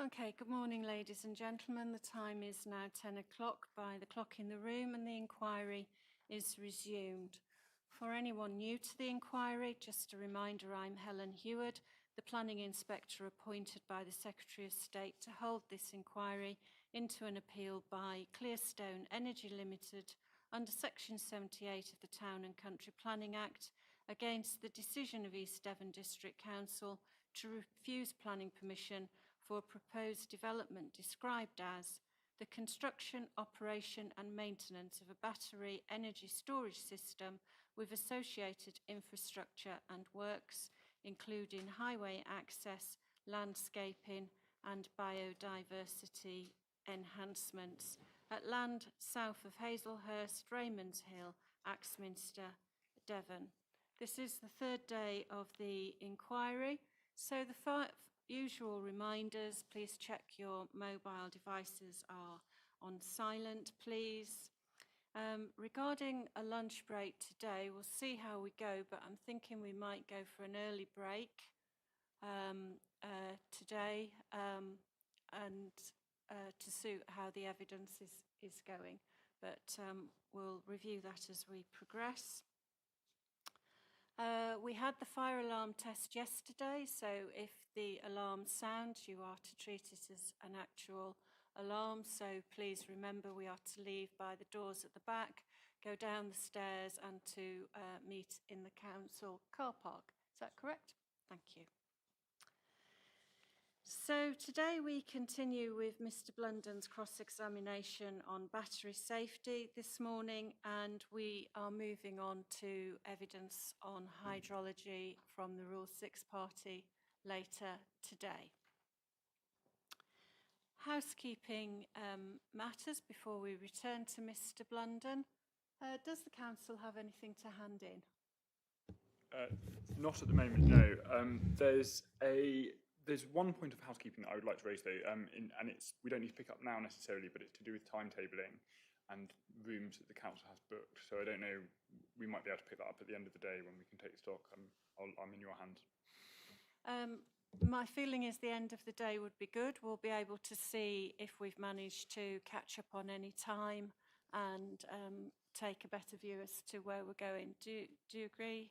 Okay, good morning, ladies and gentlemen. The time is now 10 o'clock by the clock in the room, and the inquiry is resumed. For anyone new to the inquiry, just a reminder, I'm Helen Heward, the Planning Inspector appointed by the Secretary of State to hold this inquiry into an appeal by Clearstone Energy Limited under Section 78 of the Town and Country Planning Act against the decision of East Devon District Council to refuse planning permission for a proposed development described as the construction, operation and maintenance of a battery energy storage system with associated infrastructure and works, including highway access, landscaping and biodiversity enhancements at land south of Hazelhurst, Raymond's Hill, Axminster, Devon. This is the third day of the inquiry, so the usual reminders: please check your mobile devices are on silent, please. Regarding a lunch break today, we'll see how we go, but I'm thinking we might go for an early break today and to suit how the evidence is going, but we'll review that as we progress. We had the fire alarm test yesterday, so if the alarm sounds, you are to treat it as an actual alarm. So please remember, we are to leave by the doors at the back, go down the stairs and to meet in the council car park. Is that correct? Thank you. So today we continue with Mr. Blunden's cross-examination on battery safety this morning, and we are moving on to evidence on hydrology from the Rule 6 party later today. Housekeeping matters before we return to Mr. Blunden. Does the council have anything to hand in? Not at the moment, no. There's one point of housekeeping that I would like to raise, though, and we don't need to pick up now necessarily, but it's to do with timetabling and rooms that the council has booked. So I don't know, we might be able to pick that up at the end of the day when we can take stock. I'm in your hands. My feeling is the end of the day would be good. We'll be able to see if we've managed to catch up on any time and take a better view as to where we're going. Do you agree?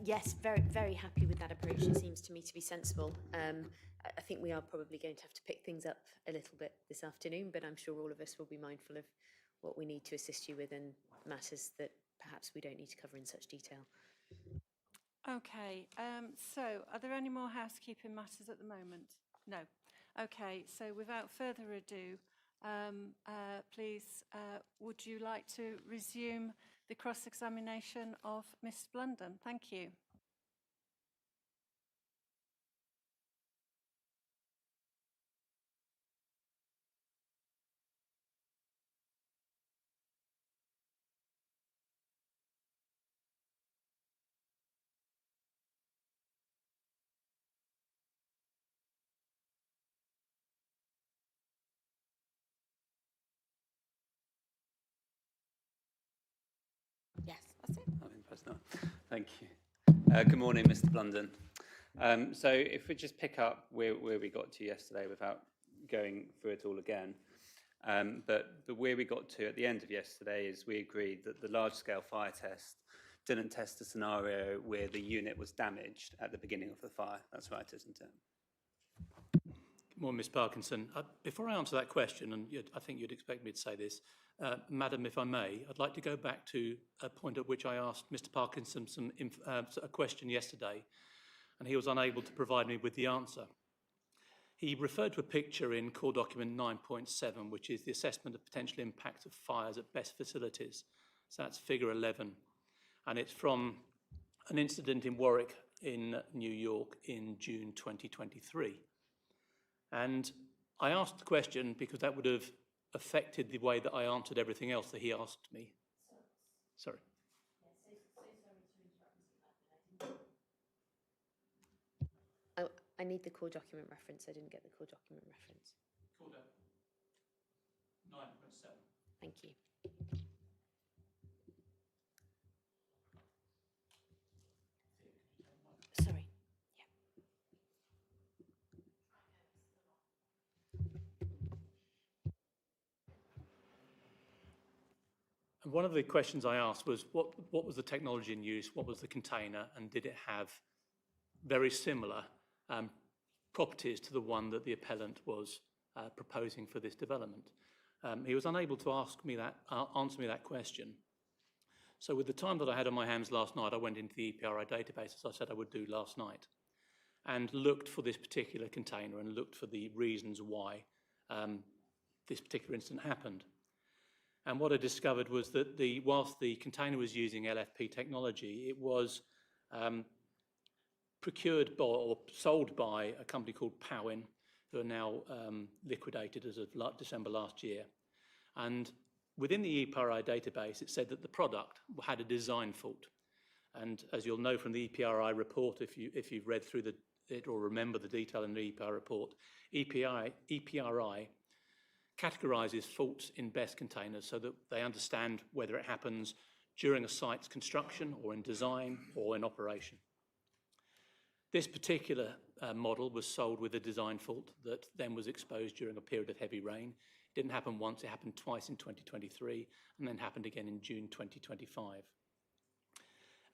Yes, very, very happy with that approach. It seems to me to be sensible. I think we are probably going to have to pick things up a little bit this afternoon, but I'm sure all of us will be mindful of what we need to assist you with and matters that perhaps we don't need to cover in such detail. Okay, so are there any more housekeeping matters at the moment? No. Okay, so without further ado, please, would you like to resume the cross-examination of Ms. Blunden? Thank you. Yes, that's it. I'm impressed now. Thank you. Good morning, Mr. Blunden. So if we just pick up where we got to yesterday without going through it all again, but where we got to at the end of yesterday is we agreed that the large-scale fire test didn't test a scenario where the unit was damaged at the beginning of the fire. That's right, isn't it? Good morning, Ms. Parkinson. Before I answer that question, and I think you'd expect me to say this, Madam, if I may, I'd like to go back to a point at which I asked Mr. Parkinson a question yesterday, and he was unable to provide me with the answer. He referred to a picture in core document 9.7, which is the assessment of potential impact of fires at best facilities. So that's figure 11. And it's from an incident in Warwick in New York in June 2023. And I asked the question because that would have affected the way that I answered everything else that he asked me. Sorry. Yeah, so sorry to interrupt, Mr. I need the core document reference. I didn't get the core document reference. Core document 9.7. Thank you. Sorry. Yeah. One of the questions I asked was what was the technology in use, what was the container, and did it have very similar properties to the one that the appellant was proposing for this development? He was unable to answer me that question. So with the time that I had on my hands last night, I went into the EPRI database, as I said I would do last night, and looked for this particular container and looked for the reasons why this particular incident happened. And what I discovered was that whilst the container was using LFP technology, it was procured by or sold by a company called Powin, who are now liquidated as of December last year. And within the EPRI database, it said that the product had a design fault. And as you'll know from the EPRI report, if you've read through it or remember the detail in the EPRI report, EPRI categorises faults in BESS containers so that they understand whether it happens during a site's construction or in design or in operation. This particular model was sold with a design fault that then was exposed during a period of heavy rain. It didn't happen once, it happened twice in 2023 and then happened again in June 2025.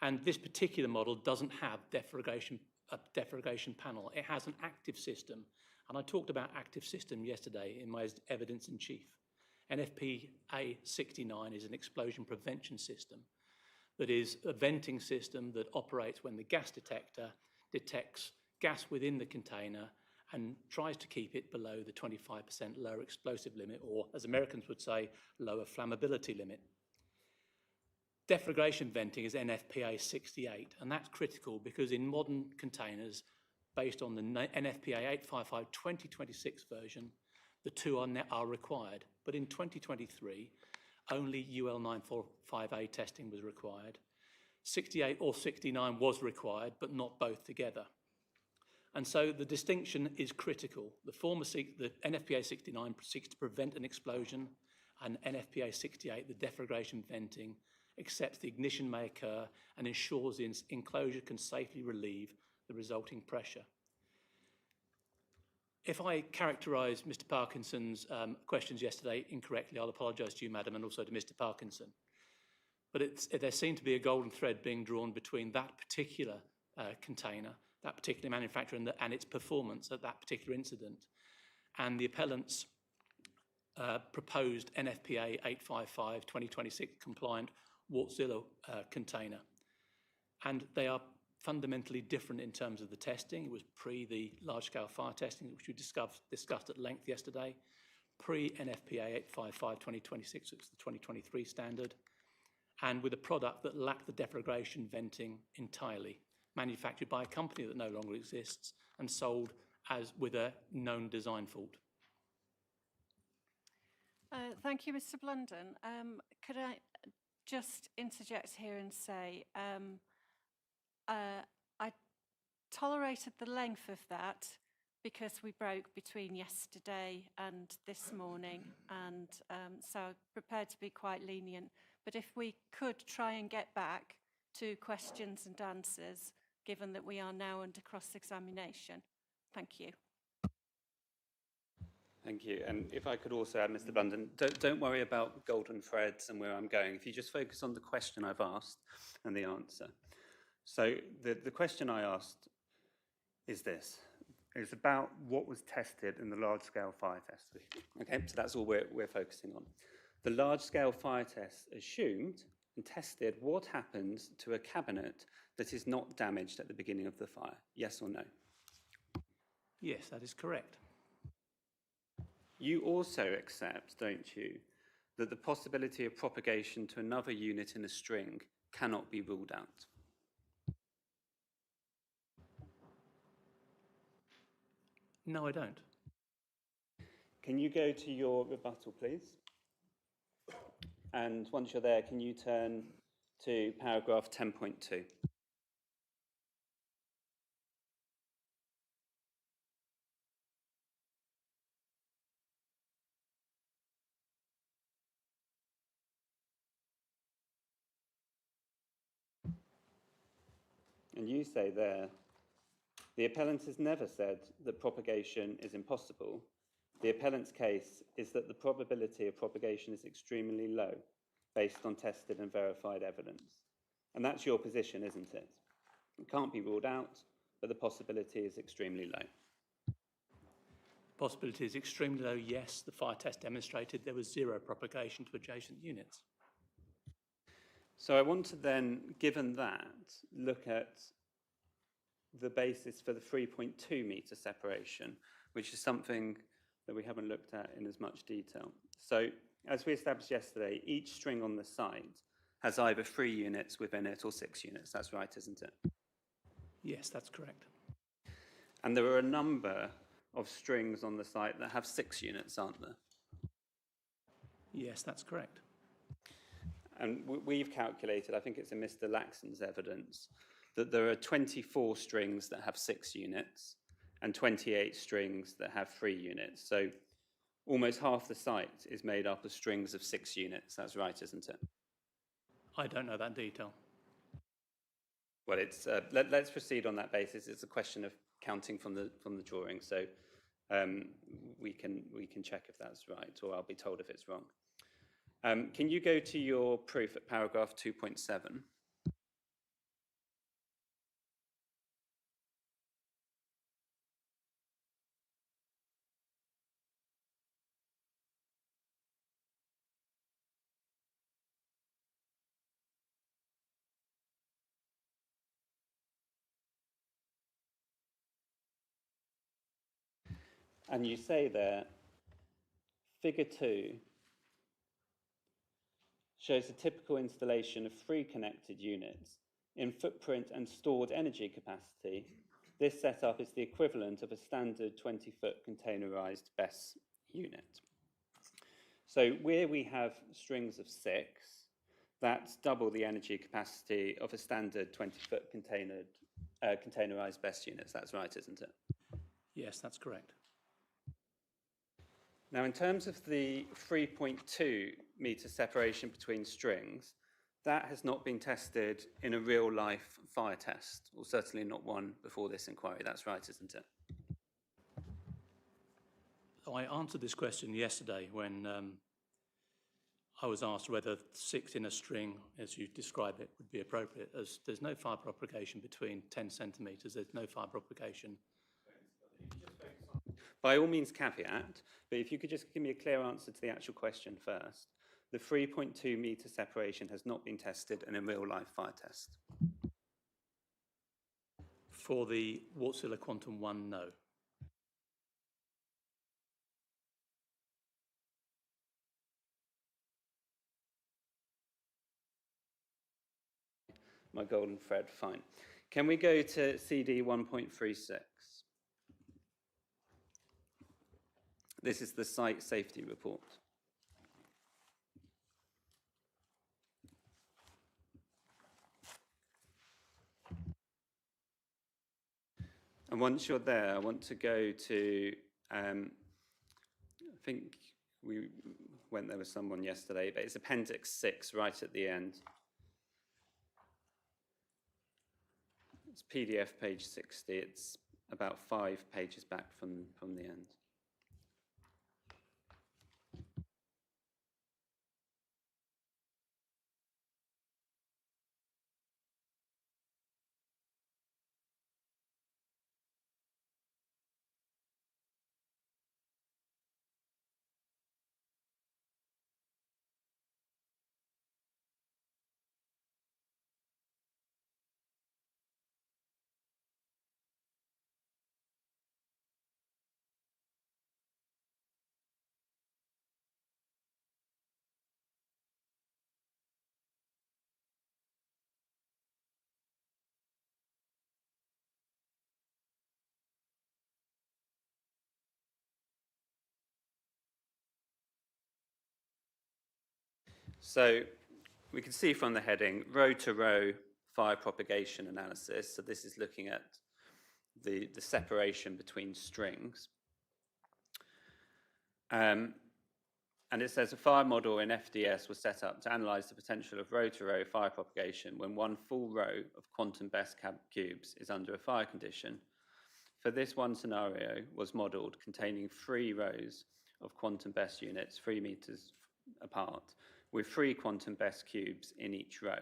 And this particular model doesn't have a defragration panel. It has an active system. And I talked about active system yesterday in my evidence in chief. NFPA 69 is an explosion prevention system that is a venting system that operates when the gas detector detects gas within the container and tries to keep it below the 25% lower explosive limit, or as Americans would say, lower flammability limit. Defragration venting is NFPA 68, and that's critical because in modern containers, based on the NFPA 855 2026 version, the two are required. But in 2023, only UL 945A testing was required. 68 or 69 was required, but not both together. And so the distinction is critical. The NFPA 69 seeks to prevent an explosion, and NFPA 68, the defragration venting, accepts the ignition may occur and ensures the enclosure can safely relieve the resulting pressure. If I characterise Mr. Parkinson's questions yesterday incorrectly, I'll apologise to you, Madam, and also to Mr. Parkinson. But there seemed to be a golden thread being drawn between that particular container, that particular manufacturer, and its performance at that particular incident, and the appellant's proposed NFPA 855 2026 compliant Wartzilla container. And they are fundamentally different in terms of the testing. It was pre the large-scale fire testing, which we discussed at length yesterday, pre-NFPA 855 2026, it's the 2023 standard, and with a product that lacked the defragration venting entirely, manufactured by a company that no longer exists and sold with a known design fault. Thank you, Mr. Blunden. Could I just interject here and say I tolerated the length of that because we broke between yesterday and this morning, and so I'm prepared to be quite lenient. But if we could try and get back to questions and answers, given that we are now under cross-examination. Thank you. Thank you. And if I could also add, Mr. Blunden, don't worry about golden threads and where I'm going. If you just focus on the question I've asked and the answer. So the question I asked is this. It's about what was tested in the large-scale fire test. Okay, so that's all we're focusing on. The large-scale fire test assumed and tested what happens to a cabinet that is not damaged at the beginning of the fire. Yes or no? Yes, that is correct. You also accept, don't you, that the possibility of propagation to another unit in a string cannot be ruled out? No, I don't. Can you go to your rebuttal, please? And once you're there, can you turn to paragraph 10.2? And you say there, the appellant has never said that propagation is impossible. The appellant's case is that the probability of propagation is extremely low. based on tested and verified evidence. And that's your position, isn't it? It can't be ruled out, but the possibility is extremely low. Possibility is extremely low, yes. The fire test demonstrated there was zero propagation to adjacent units. So I want to then, given that, look at the basis for the 3.2 metre separation, which is something that we haven't looked at in as much detail. So as we established yesterday, each string on the site has either 3 units within it or 6 units. That's right, isn't it? Yes, that's correct. And there are a number of strings on the site that have 6 units, aren't there? Yes, that's correct. And we've calculated, I think it's in Mr. Laxon's evidence, that there are 24 strings that have 6 units and 28 strings that have 3 units. So almost half the site is made up of strings of 6 units. That's right, isn't it? I don't know that detail. Well, it's let's proceed on that basis. It's a question of counting from the drawing, so we can check if that's right, or I'll be told if it's wrong. Can you go to your proof at paragraph 2.7? And you say there, figure 2 shows a typical installation of 3 connected units in footprint and stored energy capacity. This setup is the equivalent of a standard 20-foot containerized BESS unit. So where we have strings of 6, that's double the energy capacity of a standard 20-foot containerized BESS units. That's right, isn't it? Yes, that's correct. Now, in terms of the 3.2 metre separation between strings, that has not been tested in a real-life fire test, or certainly not one before this inquiry. That's right, isn't it? I answered this question yesterday when I was asked whether 6 in a string, as you describe it, would be appropriate, as there's no fire propagation between 10 centimetres, there's no fire propagation. By all means, caveat, but if you could just give me a clear answer to the actual question first. The 3.2 metre separation has not been tested in a real-life fire test. For the Wärtsilä Quantum 1, no. My golden thread, fine. Can we go to CD 1.36? This is the site safety report. And once you're there, I want to go to, I think we went there with someone yesterday, but it's Appendix 6 right at the end. It's PDF page 60. It's about 5 pages back from the end. So we can see from the heading, row-to-row fire propagation analysis. So this is looking at the separation between strings. And it says a fire model in FDS was set up to analyse the potential of row-to-row fire propagation when one full row of quantum BESS cubes is under a fire condition. For this one scenario was modelled containing 3 rows of quantum BESS units 3 metres apart, with 3 quantum best cubes in each row.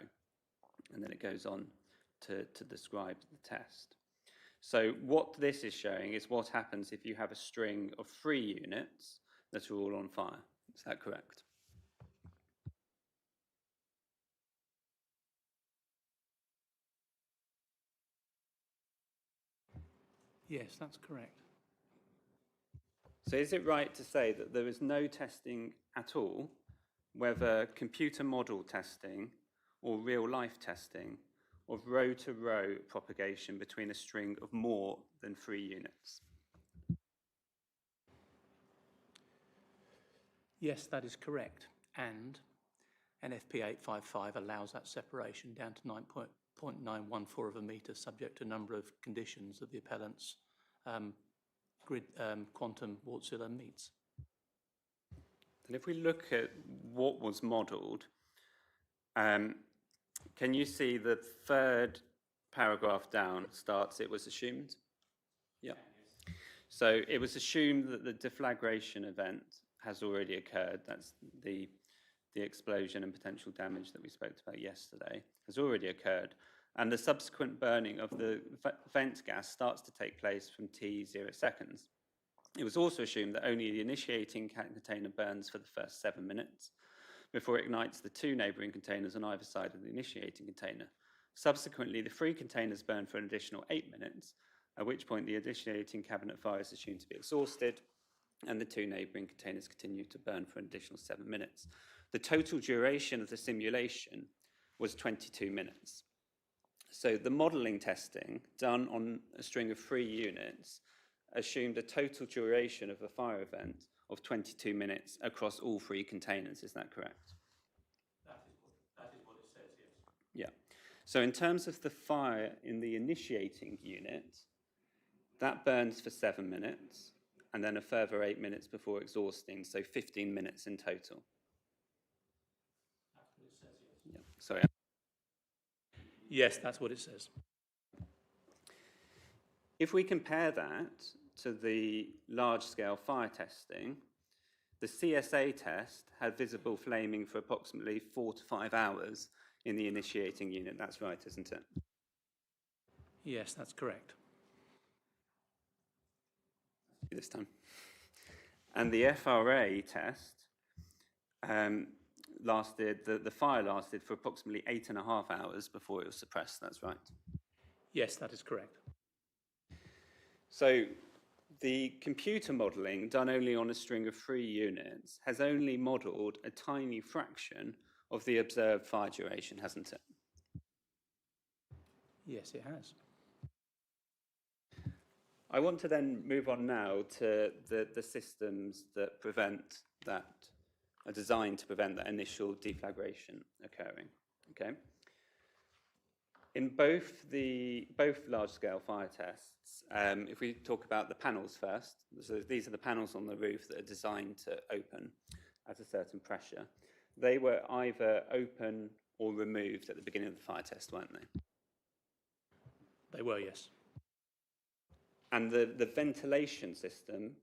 And then it goes on to describe the test. So what this is showing is what happens if you have a string of 3 units that are all on fire. Is that correct? Yes, that's correct. So is it right to say that there is no testing at all, whether computer model testing or real-life testing, of row-to-row propagation between a string of more than 3 units? Yes, that is correct. And NFP 855 allows that separation down to 9.914 of a metre, subject to a number of conditions that the appellant's grid quantum Wärtsilä meets. And if we look at what was modelled, can you see the third paragraph down starts, it was assumed? Yeah. So it was assumed that the deflagration event has already occurred. That's the explosion and potential damage that we spoke about yesterday has already occurred. And the subsequent burning of the vent gas starts to take place from t 0 seconds. It was also assumed that only the initiating container burns for the first 7 minutes before it ignites the 2 neighbouring containers on either side of the initiating container. Subsequently, the 3 containers burn for an additional 8 minutes, at which point the initiating cabinet fire is assumed to be exhausted, and the 2 neighbouring containers continue to burn for an additional 7 minutes. The total duration of the simulation was 22 minutes. So the modelling testing done on a string of 3 units assumed a total duration of a fire event of 22 minutes across all 3 containers. Is that correct? That is what it says, yes. Yeah. So in terms of the fire in the initiating unit, that burns for 7 minutes and then a further 8 minutes before exhausting, so 15 minutes in total. That's what it says, yes. Yeah. Sorry. Yes, that's what it says. If we compare that to the large-scale fire testing, the CSA test had visible flaming for approximately 4 to 5 hours in the initiating unit. That's right, isn't it? Yes, that's correct. This time. And the FRA test the fire lasted for approximately 8.5 hours before it was suppressed. That's right. Yes, that is correct. So the computer modelling done only on a string of 3 units has only modelled a tiny fraction of the observed fire duration, hasn't it? Yes, it has. I want to then move on now to the systems that are designed to prevent that initial deflagration occurring. Okay. In both large-scale fire tests, if we talk about the panels first, so these are the panels on the roof that are designed to open at a certain pressure. They were either open or removed at the beginning of the fire test, weren't they? They were, yes. And the ventilation system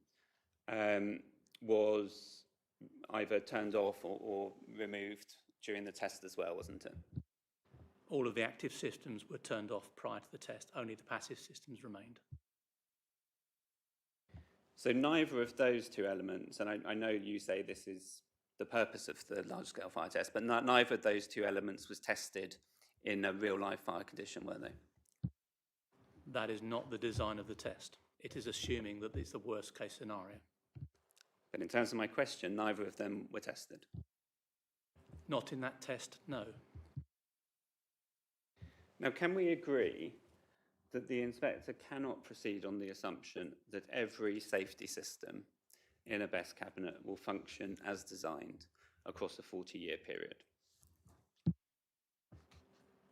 was either turned off or removed during the test as well, wasn't it? All of the active systems were turned off prior to the test. Only the passive systems remained. So neither of those 2 elements, and I know you say this is the purpose of the large-scale fire test, but neither of those 2 elements was tested in a real-life fire condition, were they? That is not the design of the test. It is assuming that it's the worst-case scenario. But in terms of my question, neither of them were tested. Not in that test, no. Now, can we agree that the inspector cannot proceed on the assumption that every safety system in a BESS cabinet will function as designed across a 40-year period?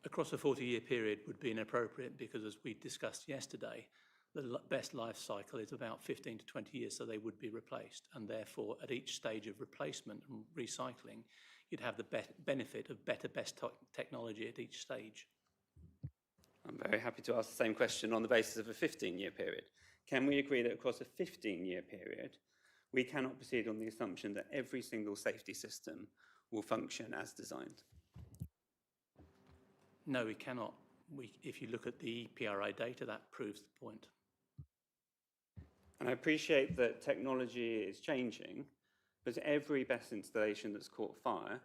Across a 40-year period would be inappropriate because, as we discussed yesterday, the best life cycle is about 15 to 20 years, so they would be replaced. And therefore, at each stage of replacement and recycling, you'd have the benefit of better BESS technology at each stage. I'm very happy to ask the same question on the basis of a 15-year period. Can we agree that across a 15-year period, We cannot proceed on the assumption that every single safety system will function as designed. No, we cannot. If you look at the EPRA data, that proves the point. And I appreciate that technology is changing, but every BESS installation that's caught fire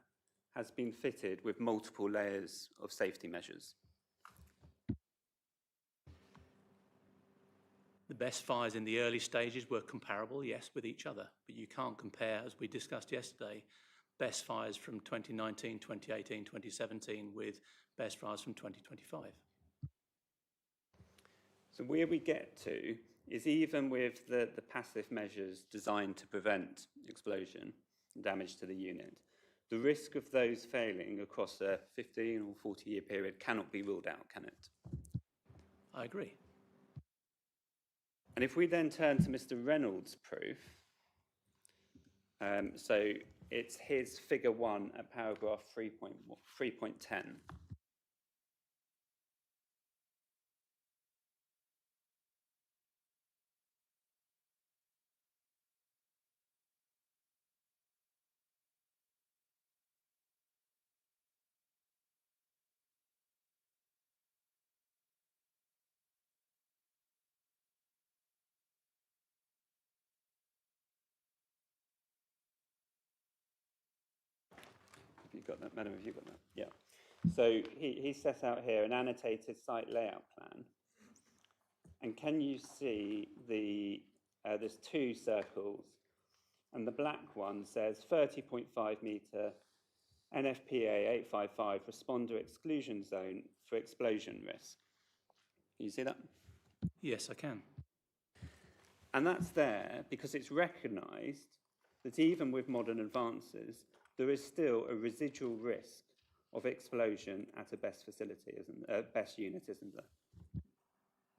has been fitted with multiple layers of safety measures. The best fires in the early stages were comparable, yes, with each other, but you can't compare, as we discussed yesterday, best fires from 2019, 2018, 2017 with best fires from 2025. So where we get to is even with the passive measures designed to prevent explosion and damage to the unit, the risk of those failing across a 15 or 40-year period cannot be ruled out, can it? I agree. And if we then turn to Mr. Reynolds' proof, so it's his figure 1 at paragraph 3.10. Have you got that, madam? Have you got that? Yeah. So he set out here an annotated site layout plan. And can you see there's 2 circles, and the black one says 30.5 metre NFPA 855 responder exclusion zone for explosion risk. Can you see that? Yes, I can. And that's there because it's recognised that even with modern advances, there is still a residual risk of explosion at a BESS facility, BESS unit, isn't there?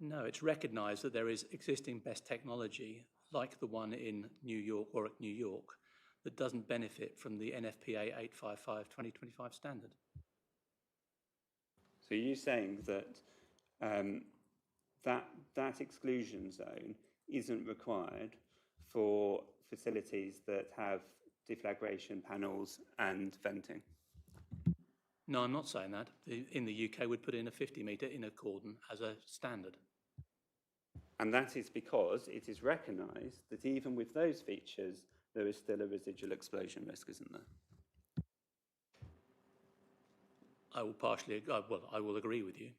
No, it's recognised that there is existing best technology, like the one in New York or at New York, that doesn't benefit from the NFPA 855 2025 standard. So you're saying that that exclusion zone isn't required for facilities that have deflagration panels and venting? No, I'm not saying that. In the UK, we'd put in a 50-metre inner cordon as a standard. And that is because it is recognised that even with those features, there is still a residual explosion risk, isn't there? I will agree with you.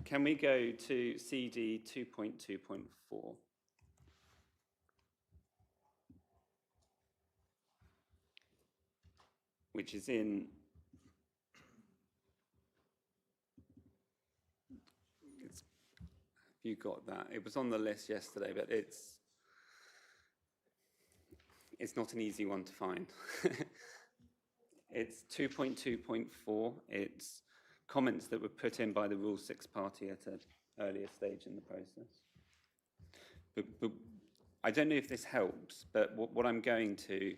Can we go to CD 2.2.4? Which is in you got that. It was on the list yesterday, but it's not an easy one to find. It's 2.2.4. It's comments that were put in by the Rule 6 party at an earlier stage in the process. But I don't know if this helps, but what I'm going to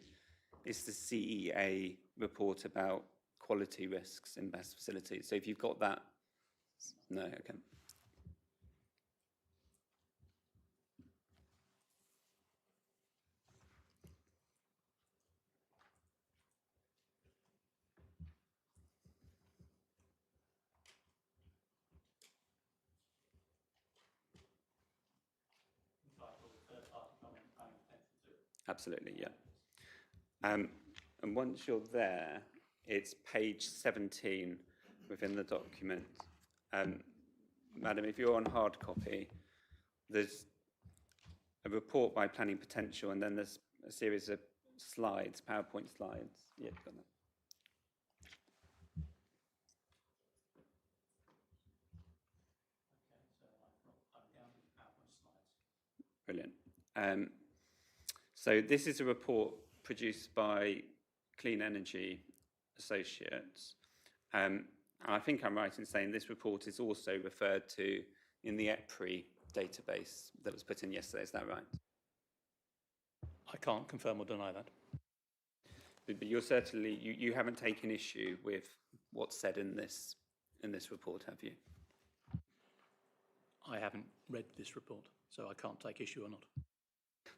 is the CEA report about quality risks in BESS facilities. So if you've got that, no, okay. Absolutely, yeah. And once you're there, it's page 17 within the document. Madam, if you're on hard copy, there's a report by Planning Potential, and then there's a series of slides, PowerPoint slides. Yeah, got that. Brilliant. So this is a report produced by Clean Energy Associates. I think I'm right in saying this report is also referred to in the EPRI database that was put in yesterday. Is that right? I can't confirm or deny that. But you're certainly, you haven't taken issue with what's said in this report, have you? I haven't read this report, so I can't take issue or not.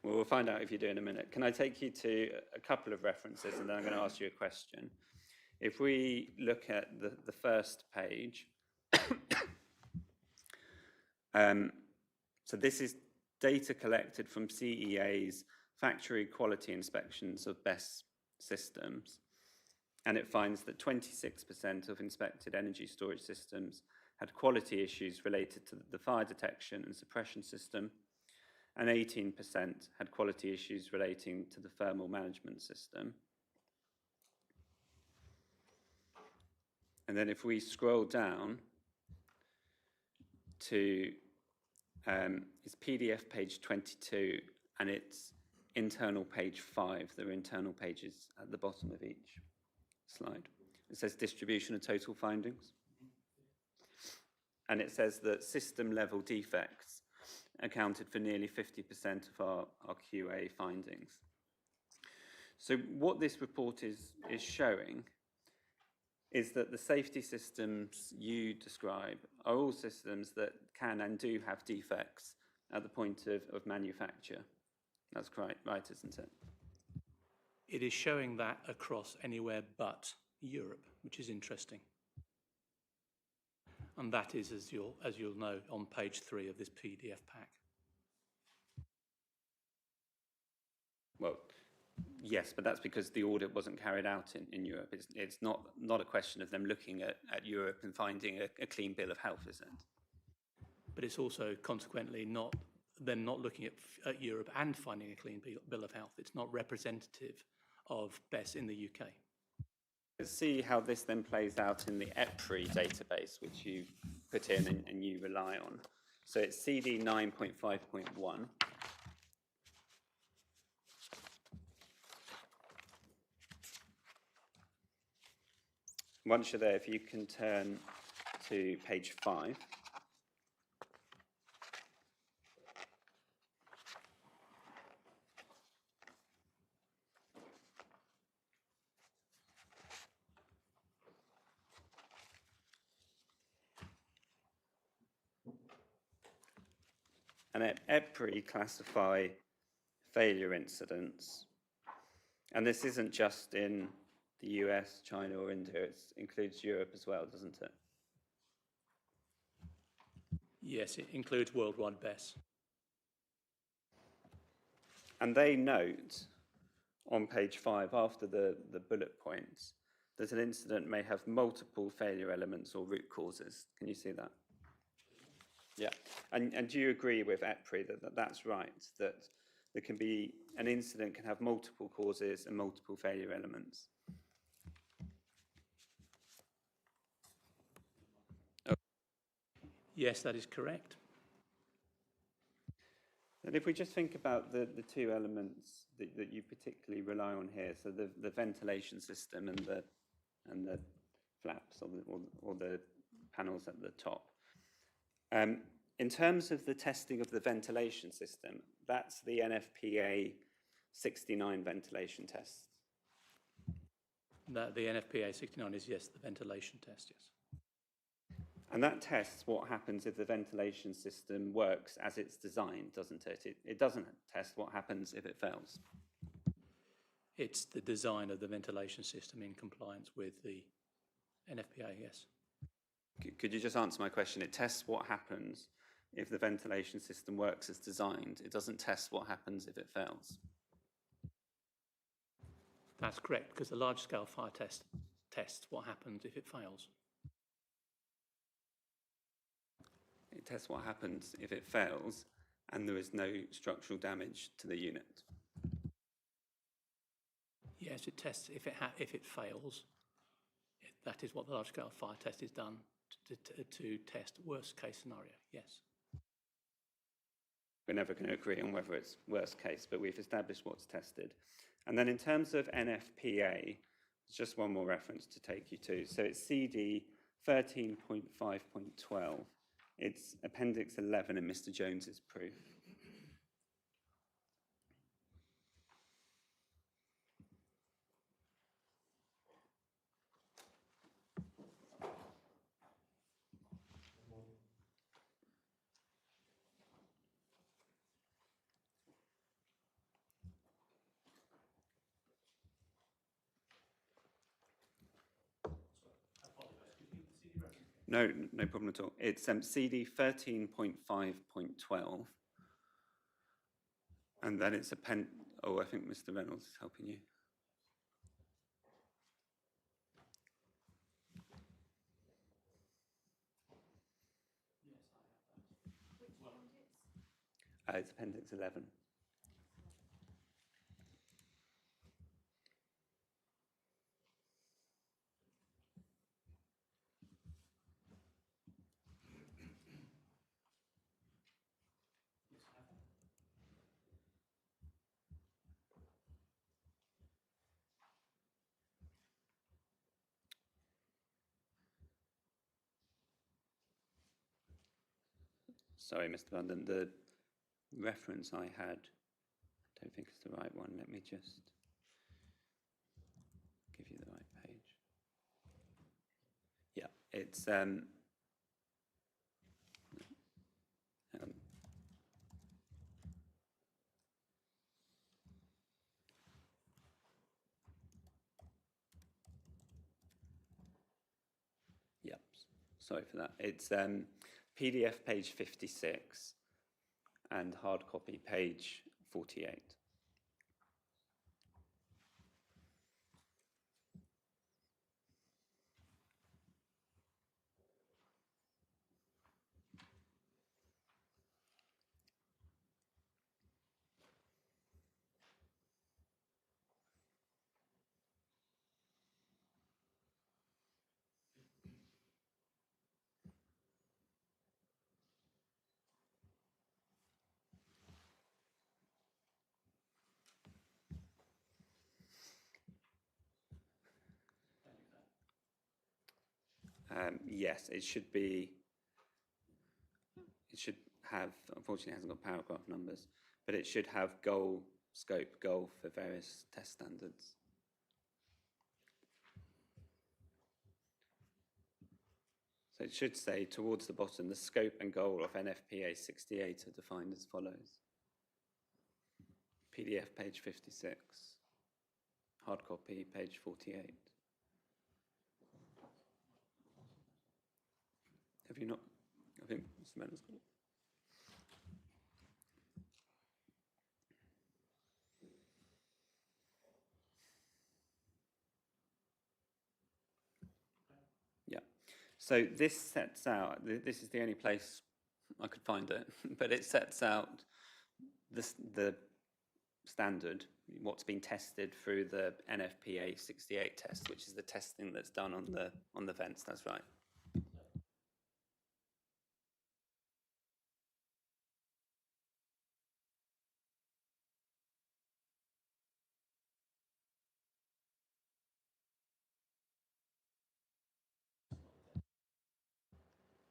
Well, we'll find out if you do in a minute. Can I take you to a couple of references, and then I'm going to ask you a question. If we look at the first page, so this is data collected from CEA's factory quality inspections of BESS systems, and it finds that 26% of inspected energy storage systems had quality issues related to the fire detection and suppression system, and 18% had quality issues relating to the thermal management system. And then if we scroll down to it's PDF page 22, and it's internal page 5. There are internal pages at the bottom of each slide. It says distribution of total findings. And it says that system level defects accounted for nearly 50% of our QA findings. So what this report is showing is that the safety systems you describe are all systems that can and do have defects at the point of manufacture. That's right, isn't it? It is showing that across anywhere but Europe, which is interesting. And that is, as you'll know, on page 3 of this PDF pack. Well, yes, but that's because the audit wasn't carried out in Europe. It's not a question of them looking at Europe and finding a clean bill of health, is it? But it's also consequently not them not looking at Europe and finding a clean bill of health. It's not representative of BESS in the UK. Let's see how this then plays out in the EPRI database, which you put in and you rely on. So it's CD 9.5.1. Once you're there, if you can turn to page 5. And at EPRI classify failure incidents. And this isn't just in the US, China or India, it includes Europe as well, doesn't it? Yes, it includes worldwide BESS. And they note on page 5, after the bullet points, that an incident may have multiple failure elements or root causes. Can you see that? Yeah. And do you agree with EPRI that that's right, that there can be, an incident can have multiple causes and multiple failure elements? Yes, that is correct. And if we just think about the two elements that you particularly rely on here, so the ventilation system and the flaps or the panels at the top. In terms of the testing of the ventilation system, that's the NFPA 69 ventilation test. The NFPA 69 is, yes, the ventilation test, yes. And that tests what happens if the ventilation system works as it's designed, doesn't it? It doesn't test what happens if it fails. It's the design of the ventilation system in compliance with the NFPA, yes. Could you just answer my question? It tests what happens if the ventilation system works as designed. It doesn't test what happens if it fails. That's correct, because the large-scale fire test tests what happens if it fails. It tests what happens if it fails and there is no structural damage to the unit. Yes, it tests if it fails. That is what the large-scale fire test is done to test worst-case scenario, yes. We're never going to agree on whether it's worst case, but we've established what's tested. And then in terms of NFPA, just one more reference to take you to. So it's CD 13.5.12. It's Appendix 11 in Mr. Jones's proof. No, no problem at all. It's CD 13.5.12. And then it's oh, I think Mr. Reynolds is helping you. It's Appendix 11. Sorry, Mr. London, the reference I had, I don't think it's the right one. Let me just give you the right page. Yeah, it's hang on. Yep, sorry for that. It's PDF page 56 and hard copy page 48. Yes, it should have, unfortunately it hasn't got paragraph numbers, but it should have goal, scope, goal for various test standards. So it should say towards the bottom, the scope and goal of NFPA 68 are defined as follows. PDF page 56, hard copy page 48. Have you not? I think Mr. Meadows got it. Yeah. So this sets out, this is the only place I could find it, but it sets out the standard, what's been tested through the NFPA 68 test, which is the testing that's done on the vents. That's right.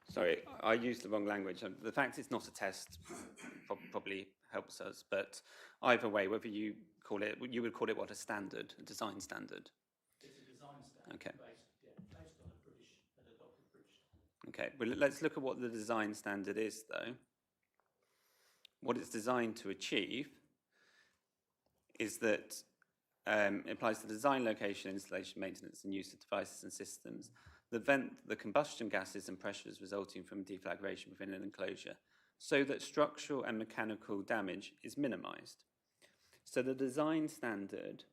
Sorry, I used the wrong language. The fact it's not a test probably helps us, but either way, whether you call it, you would call it what, a standard, a design standard? It's a design standard Okay. based on an adopted British standard. Okay, well, let's look at what the design standard is, though. What it's designed to achieve is that it applies to design, location, installation, maintenance, and use of devices and systems that vent the combustion gases and pressures resulting from deflagration within an enclosure, so that structural and mechanical damage is minimised. So the design standard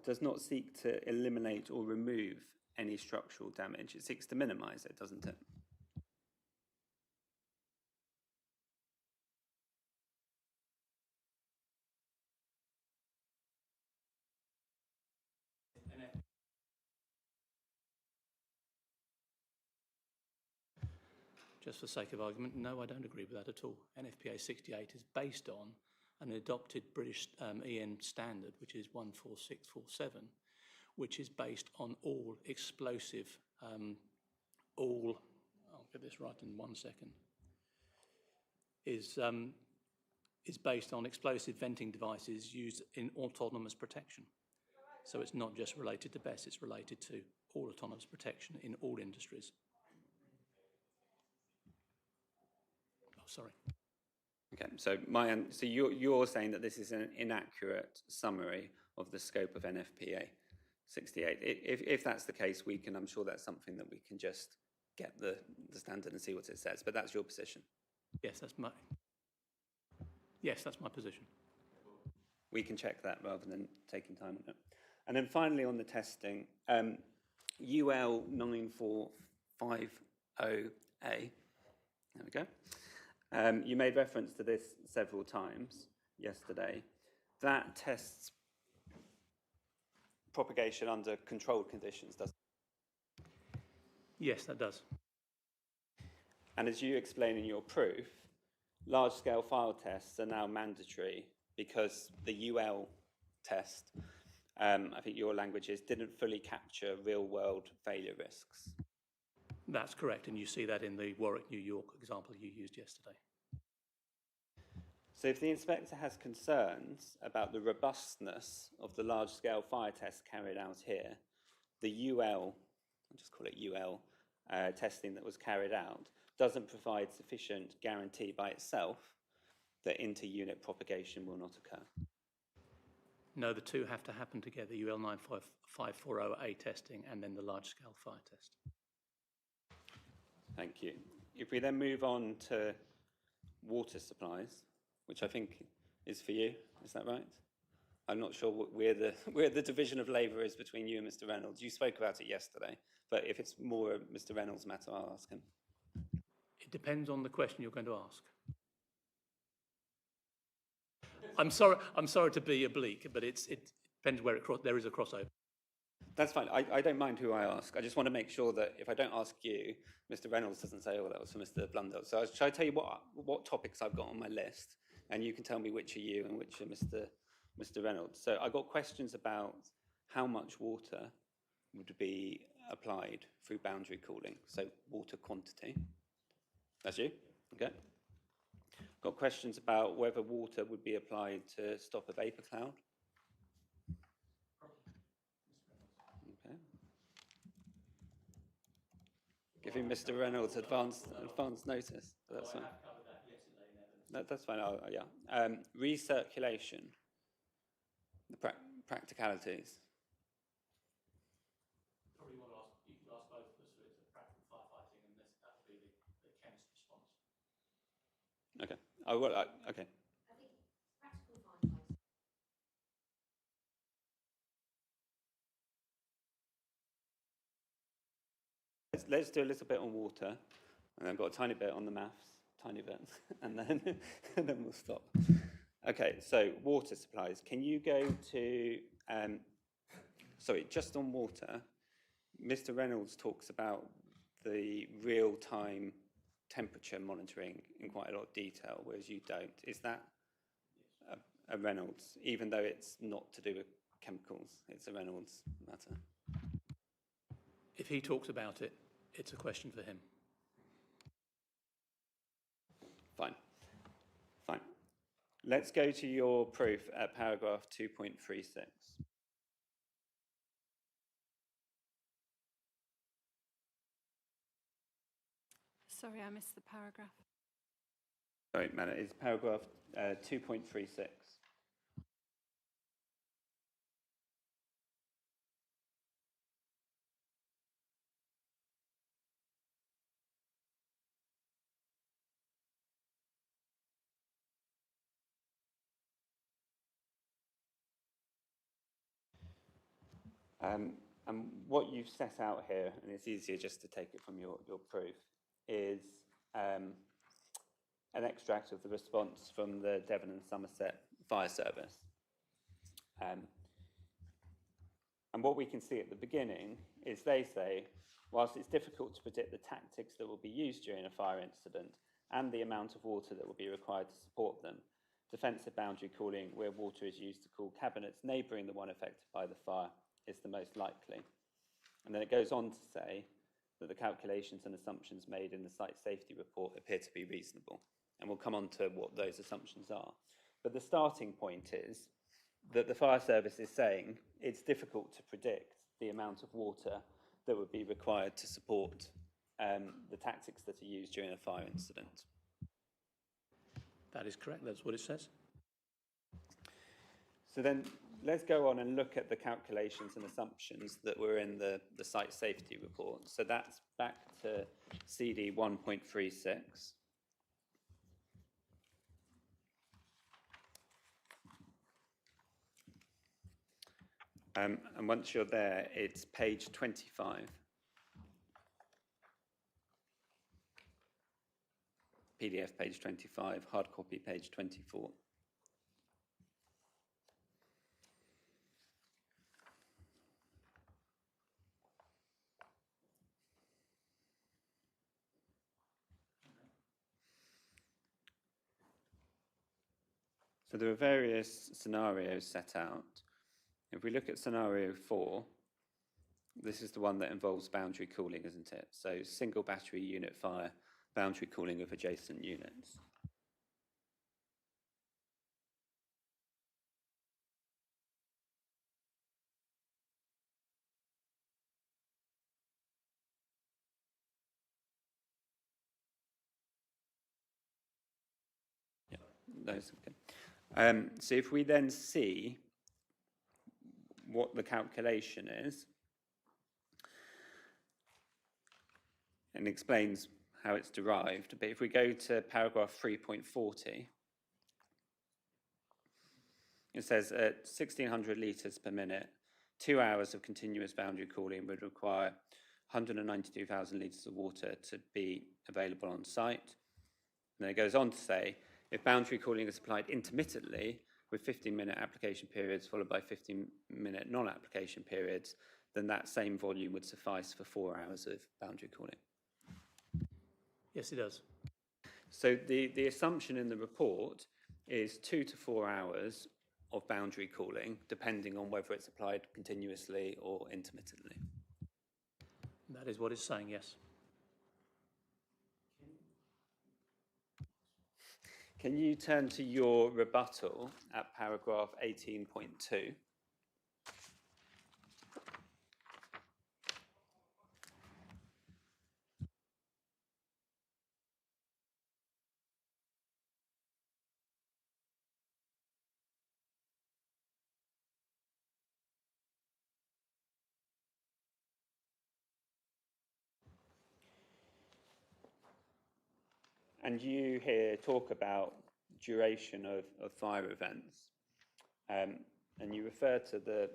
does not seek to eliminate or remove any structural damage. It seeks to minimise it, doesn't it? Just for sake of argument, no, I don't agree with that at all. NFPA 68 is based on an adopted British EN standard, which is 14647, which is based on all explosive, I'll get this right in 1 second, is based on explosive venting devices used in autonomous protection. So it's not just related to BESS, it's related to all autonomous protection in all industries. Sorry. Okay, so you're saying that this is an inaccurate summary of the scope of NFPA 68. If that's the case, I'm sure that's something that we can just get the standard and see what it says. But that's your position. Yes, that's my position. We can check that rather than taking time on it. And then finally on the testing, UL 9450A, there we go. You made reference to this several times yesterday. That tests propagation under controlled conditions, doesn't it? Yes, that does. And as you explain in your proof, large-scale file tests are now mandatory because the UL test, I think your language is, didn't fully capture real-world failure risks. That's correct, and you see that in the Warwick, New York example you used yesterday. So if the inspector has concerns about the robustness of the large-scale fire test carried out here, the UL, I'll just call it UL, testing that was carried out, doesn't provide sufficient guarantee by itself that inter-unit propagation will not occur. No, the two have to happen together, UL 9540A testing and then the large-scale fire test. Thank you. If we then move on to water supplies, which I think is for you, is that right? I'm not sure where the division of labour is between you and Mr. Reynolds. You spoke about it yesterday, but if it's more Mr. Reynolds' matter, I'll ask him. It depends on the question you're going to ask. I'm sorry to be oblique, but it depends where there is a crossover. That's fine. I don't mind who I ask. I just want to make sure that if I don't ask you, Mr. Reynolds doesn't say, oh, that was for Mr. Blundell. So shall I tell you what topics I've got on my list, and you can tell me which are you and which are Mr. Reynolds. So I got questions about how much water would be applied through boundary cooling, so water quantity. That's you? Okay. Got questions about whether water would be applied to stop a vapour cloud. Okay. Giving Mr. Reynolds advance notice. That's fine. I've covered that yesterday in evidence. That's fine. Yeah. Recirculation. The practicalities. Probably want to ask, you could ask both of us for the practical firefighting, and that would be the chemist response. Okay. Okay. I think practical firefighting. Let's do a little bit on water, and I've got a tiny bit on the maths, tiny bit, and then we'll stop. Okay, so water supplies. Can you go to, sorry, just on water, Mr. Reynolds talks about the real-time temperature monitoring in quite a lot of detail, whereas you don't. Is that a Reynolds, even though it's not to do with chemicals, it's a Reynolds matter? If he talks about it, it's a question for him. Fine. Let's go to your proof at paragraph 2.36. Sorry, I missed the paragraph. Sorry, man, it's paragraph 2.36. And what you've set out here, and it's easier just to take it from your proof, is an extract of the response from the Devon and Somerset Fire Service. And what we can see at the beginning is they say, whilst it's difficult to predict the tactics that will be used during a fire incident and the amount of water that will be required to support them, defensive boundary cooling, where water is used to cool cabinets neighbouring the one affected by the fire, is the most likely. And then it goes on to say that the calculations and assumptions made in the site safety report appear to be reasonable. And we'll come on to what those assumptions are. But the starting point is that the fire service is saying it's difficult to predict the amount of water that would be required to support the tactics that are used during a fire incident. That is correct, that's what it says. So then let's go on and look at the calculations and assumptions that were in the site safety report. So that's back to CD 1.36. And once you're there, it's page 25. PDF page 25, hard copy page 24. So there are various scenarios set out. If we look at scenario 4, this is the one that involves boundary cooling, isn't it? So single battery unit fire, boundary cooling of adjacent units. Yeah, those are good. So if we then see what the calculation is, and explains how it's derived, but if we go to paragraph 3.40, it says at 1600 litres per minute, 2 hours of continuous boundary cooling would require 192,000 litres of water to be available on site. And then it goes on to say, if boundary cooling is applied intermittently with 15-minute application periods followed by 15-minute non-application periods, then that same volume would suffice for 4 hours of boundary cooling. Yes, it does. So the assumption in the report is 2 to 4 hours of boundary cooling, depending on whether it's applied continuously or intermittently. That is what it's saying, yes. Can you turn to your rebuttal at paragraph 18.2? And you here talk about duration of fire events, and you refer to the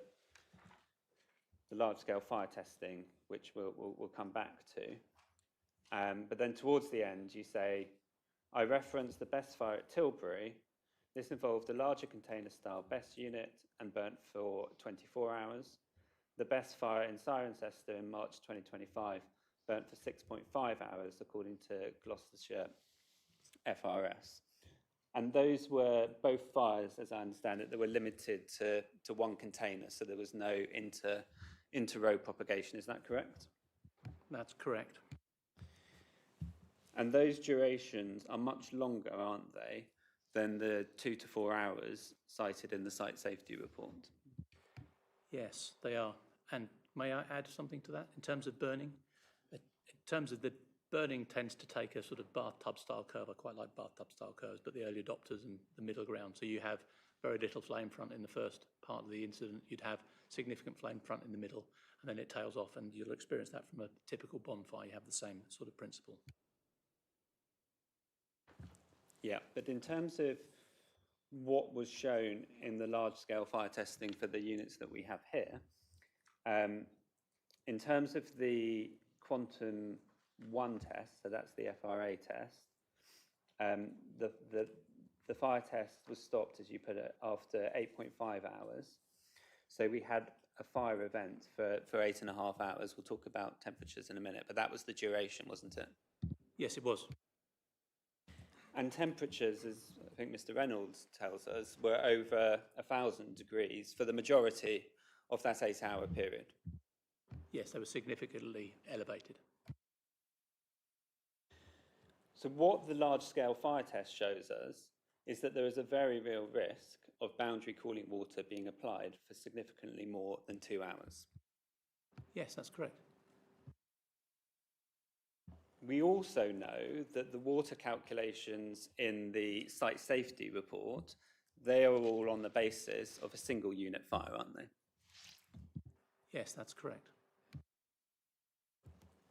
large-scale fire testing, which we'll come back to. But then towards the end, you say, I reference the best fire at Tilbury. This involved a larger container-style BESS unit and burnt for 24 hours. The best fire in Cirencester in March 2025 burnt for 6.5 hours, according to Gloucestershire FRS. And those were both fires, as I understand it, that were limited to one container, so there was no inter-row propagation. Is that correct? That's correct. And those durations are much longer, aren't they, than the 2 to 4 hours cited in the site safety report? Yes, they are. And may I add something to that in terms of burning? In terms of the burning tends to take a sort of bathtub-style curve. I quite like bathtub-style curves, but the early adopters and the middle ground. So you have very little flame front in the first part of the incident. You'd have significant flame front in the middle, and then it tails off, and you'll experience that from a typical bonfire. You have the same sort of principle. Yeah, but in terms of what was shown in the large-scale fire testing for the units that we have here, in terms of the quantum 1 test, so that's the FRA test, the fire test was stopped, as you put it, after 8.5 hours. So we had a fire event for 8.5 hours. We'll talk about temperatures in a minute, but that was the duration, wasn't it? Yes, it was. And temperatures, as I think Mr. Reynolds tells us, were over 1,000 degrees for the majority of that 8-hour period. Yes, they were significantly elevated. So what the large-scale fire test shows us is that there is a very real risk of boundary cooling water being applied for significantly more than 2 hours. Yes, that's correct. We also know that the water calculations in the site safety report they are all on the basis of a single unit fire, aren't they? Yes, that's correct.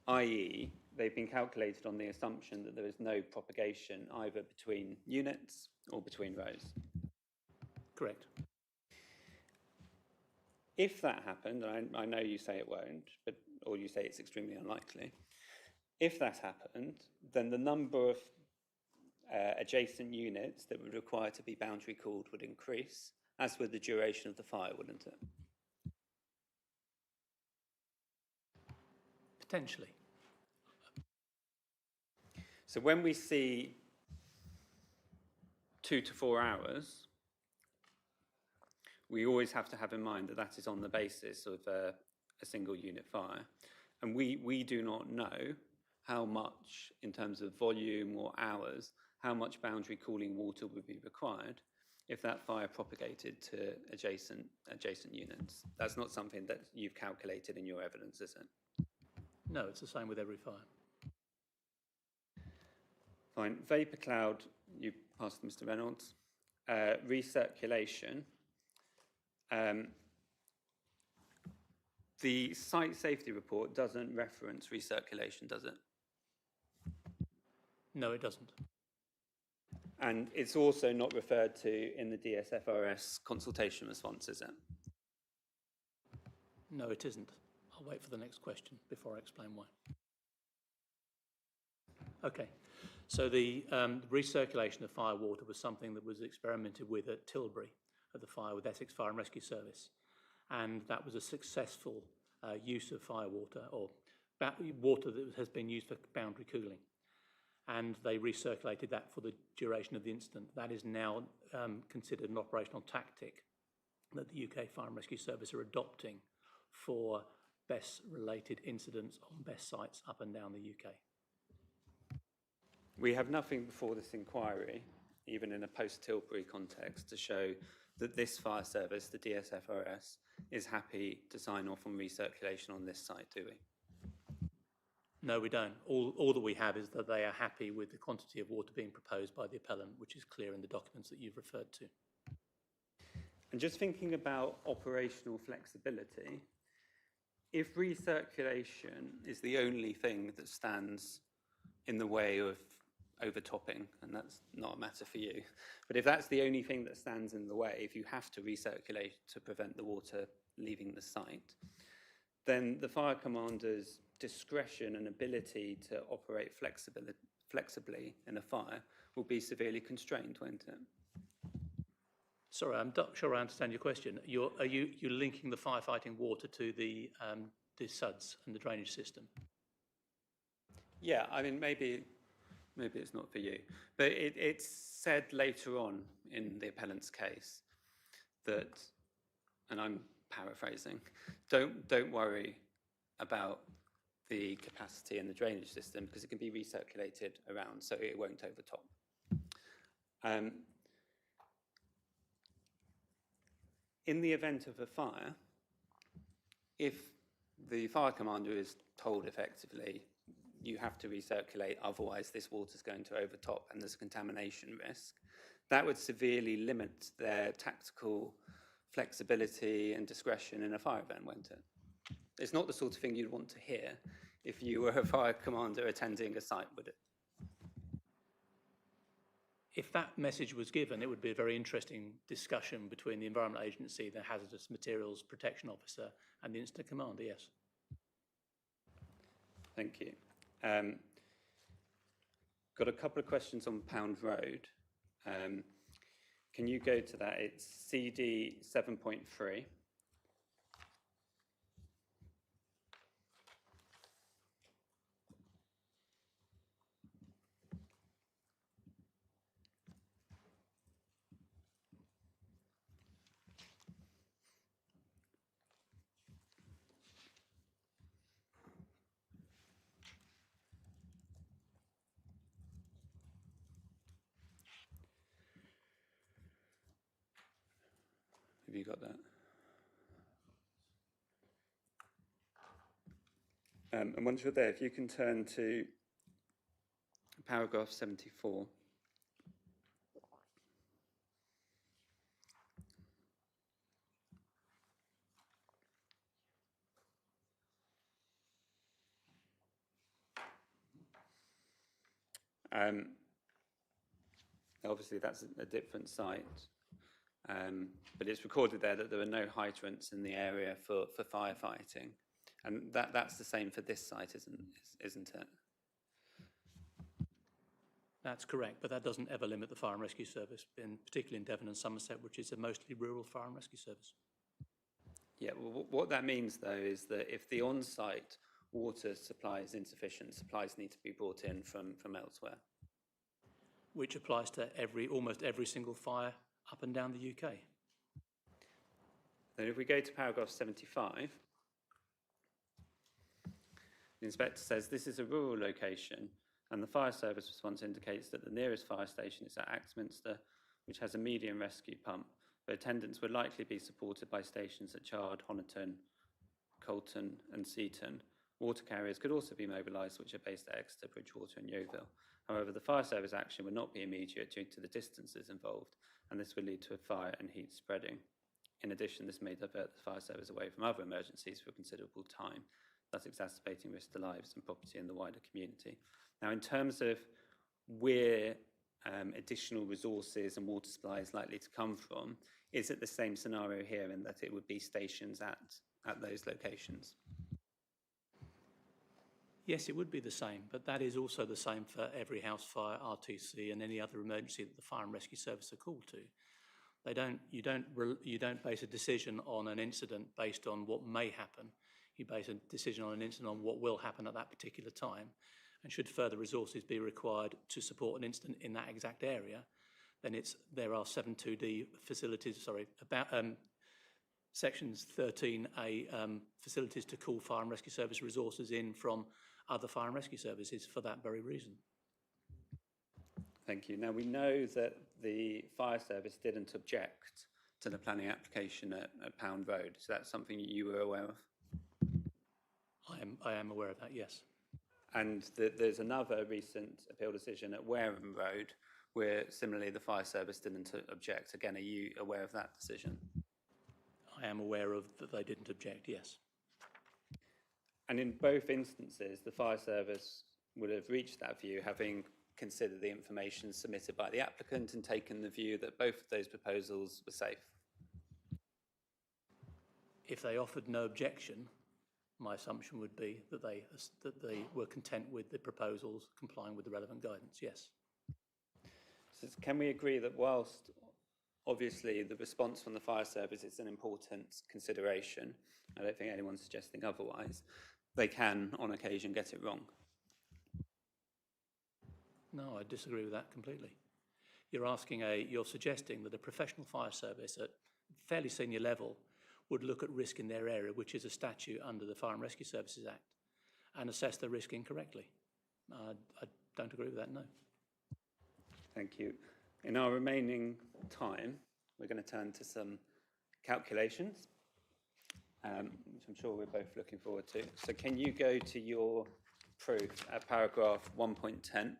I.e., they've been calculated on the assumption that there is no propagation either between units or between rows. Correct. If that happened, and I know you say it won't, or you say it's extremely unlikely, if that happened, then the number of adjacent units that would require to be boundary cooled would increase, as would the duration of the fire, wouldn't it? Potentially. So when we see 2 to 4 hours, we always have to have in mind that that is on the basis of a single unit fire. And we do not know how much, in terms of volume or hours, how much boundary cooling water would be required if that fire propagated to adjacent units. That's not something that you've calculated in your evidence, is it? No, it's the same with every fire. Fine. Vapour cloud, you passed Mr. Reynolds. Recirculation. The site safety report doesn't reference recirculation, does it? No, it doesn't. And it's also not referred to in the DSFRS consultation response, is it? No, it isn't. I'll wait for the next question before I explain why. Okay, so the recirculation of fire water was something that was experimented with at Tilbury, at the fire with Essex Fire and Rescue Service. And that was a successful use of fire water, or water that has been used for boundary cooling. And they recirculated that for the duration of the incident. That is now considered an operational tactic that the UK Fire and Rescue Service are adopting for BESS related incidents on BESS sites up and down the UK. We have nothing before this inquiry, even in a post-Tilbury context, to show that this fire service, the DSFRS, is happy to sign off on recirculation on this site, do we? No, we don't. All that we have is that they are happy with the quantity of water being proposed by the appellant, which is clear in the documents that you've referred to. And just thinking about operational flexibility, if recirculation is the only thing that stands in the way of overtopping, and that's not a matter for you, but if that's the only thing that stands in the way, if you have to recirculate to prevent the water leaving the site, then the fire commander's discretion and ability to operate flexibly in a fire will be severely constrained, won't it? Sorry, I'm not sure I understand your question. You're linking the firefighting water to the SUDS and the drainage system? Yeah, I mean, maybe it's not for you, but it's said later on in the appellant's case that, and I'm paraphrasing, don't worry about the capacity in the drainage system because it can be recirculated around, so it won't overtop. In the event of a fire, if the fire commander is told effectively, you have to recirculate, otherwise this water is going to overtop and there's a contamination risk, that would severely limit their tactical flexibility and discretion in a fire event, won't it? It's not the sort of thing you'd want to hear if you were a fire commander attending a site, would it? If that message was given, it would be a very interesting discussion between the Environment Agency, the Hazardous Materials Protection Officer, and the Incident Commander, yes. Thank you. Got a couple of questions on Pound Road. Can you go to that? It's CD 7.3. Have you got that? And once you're there, if you can turn to paragraph 74. Obviously, that's a different site, but it's recorded there that there are no hydrants in the area for firefighting, and that's the same for this site, isn't it? That's correct, but that doesn't ever limit the fire and rescue service, particularly in Devon and Somerset, which is a mostly rural fire and rescue service. Yeah, well, what that means, though, is that if the on-site water supply is insufficient, supplies need to be brought in from elsewhere. Which applies to almost every single fire up and down the UK. Then if we go to paragraph 75, the inspector says this is a rural location and the fire service response indicates that the nearest fire station is at Axminster, which has a medium rescue pump, but attendants would likely be supported by stations at Chard, Honiton, Colton and Seaton. Water carriers could also be mobilised, which are based at Exeter, Bridgewater and Yeovil. However, the fire service action would not be immediate due to the distances involved, and this would lead to a fire and heat spreading. In addition, this may divert the fire service away from other emergencies for a considerable time, thus exacerbating risk to lives and property in the wider community. Now, in terms of where additional resources and water supply is likely to come from, is it the same scenario here in that it would be stations at those locations? Yes, it would be the same, but that is also the same for every house fire, RTC and any other emergency that the fire and rescue service are called to. You don't base a decision on an incident based on what may happen. You base a decision on an incident on what will happen at that particular time. And should further resources be required to support an incident in that exact area, then there are 7.2D facilities, sections 13A facilities to call fire and rescue service resources in from other fire and rescue services for that very reason. Thank you. Now, we know that the fire service didn't object to the planning application at Pound Road. So that's something you were aware of? I am aware of that, yes. And there's another recent appeal decision at Wareham Road where similarly the fire service didn't object. Again, are you aware of that decision? I am aware of that they didn't object, yes. And in both instances, the fire service would have reached that view having considered the information submitted by the applicant and taken the view that both of those proposals were safe. If they offered no objection, my assumption would be that they were content with the proposals complying with the relevant guidance, yes. So can we agree that whilst obviously the response from the fire service is an important consideration, I don't think anyone's suggesting otherwise, they can on occasion get it wrong? No, I disagree with that completely. You're suggesting that a professional fire service at fairly senior level would look at risk in their area, which is a statute under the Fire and Rescue Services Act, and assess the risk incorrectly. I don't agree with that, no. Thank you. In our remaining time, we're going to turn to some calculations, which I'm sure we're both looking forward to. So can you go to your proof at paragraph 1.10?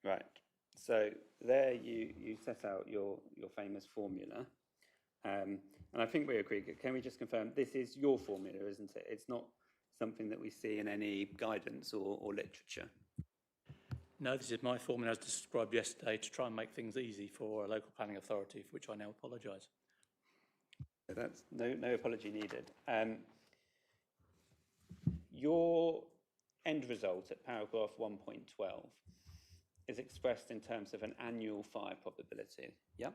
Right, so there you set out your famous formula, and I think we agree. Can we just confirm this is your formula, isn't it? It's not something that we see in any guidance or literature. No, this is my formula as described yesterday to try and make things easy for a local planning authority, for which I now apologise. So that's no apology needed. Your end result at paragraph 1.12 is expressed in terms of an annual fire probability, yeah?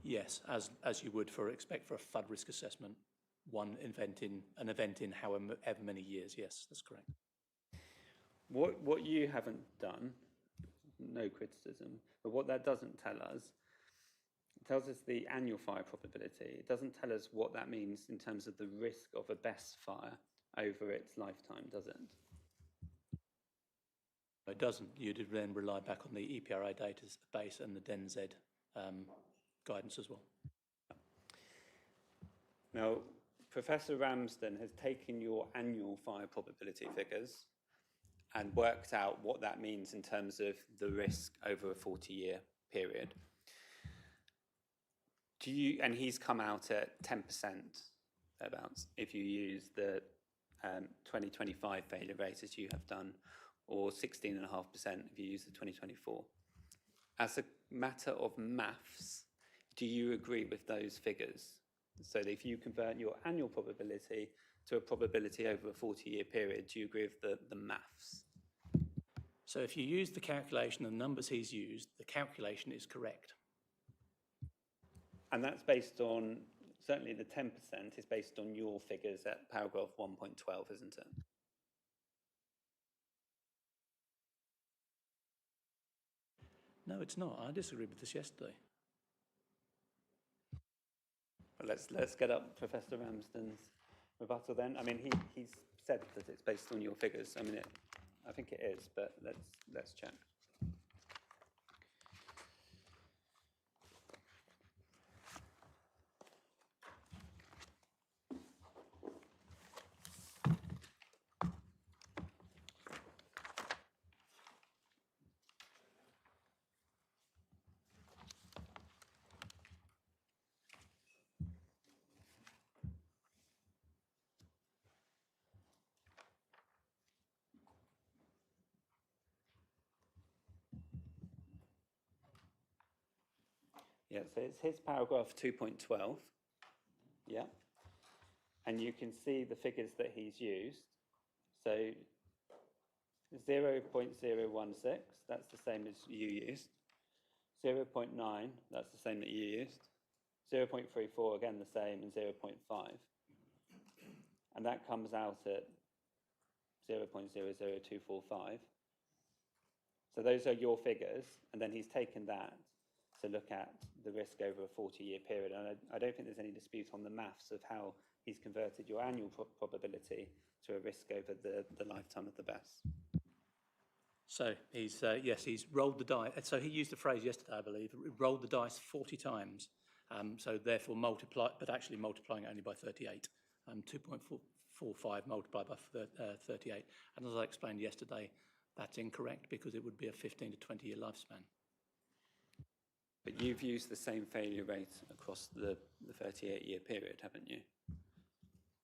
Yes, as you would expect for a flood risk assessment, an event in however many years, yes, that's correct. What you haven't done, no criticism, but what that doesn't tell us, it tells us the annual fire probability. It doesn't tell us what that means in terms of the risk of a best fire over its lifetime, does it? It doesn't. You'd then rely back on the EPRA database and the DENZ guidance as well. Now, Professor Ramsden has taken your annual fire probability figures and worked out what that means in terms of the risk over a 40-year period. And he's come out at 10% thereabouts if you use the 2025 failure rate as you have done, or 16.5% if you use the 2024. As a matter of maths, do you agree with those figures? So that if you convert your annual probability to a probability over a 40-year period, do you agree with the maths? So if you use the calculation and the numbers he's used, the calculation is correct. And that's based on, certainly the 10% is based on your figures at paragraph 1.12, isn't it? No, it's not. I disagreed with this yesterday. Well, let's get up Professor Ramsden's rebuttal then. I mean, he's said that it's based on your figures. I mean, I think it is, but let's check. Yeah, so it's his paragraph 2.12. Yeah. And you can see the figures that he's used. So 0.016, that's the same as you used. 0.9, that's the same that you used. 0.34, again the same, and 0.5. And that comes out at 0.00245. So those are your figures, and then he's taken that to look at the risk over a 40-year period. And I don't think there's any dispute on the maths of how he's converted your annual probability to a risk over the lifetime of the BESS. So he's, yes, he's rolled the dice. So he used the phrase yesterday, I believe, rolled the dice 40 times. So therefore multiply, but actually multiplying it only by 38, 2.45 multiplied by 38. And as I explained yesterday, that's incorrect because it would be a 15 to 20-year lifespan. But you've used the same failure rate across the 38-year period, haven't you?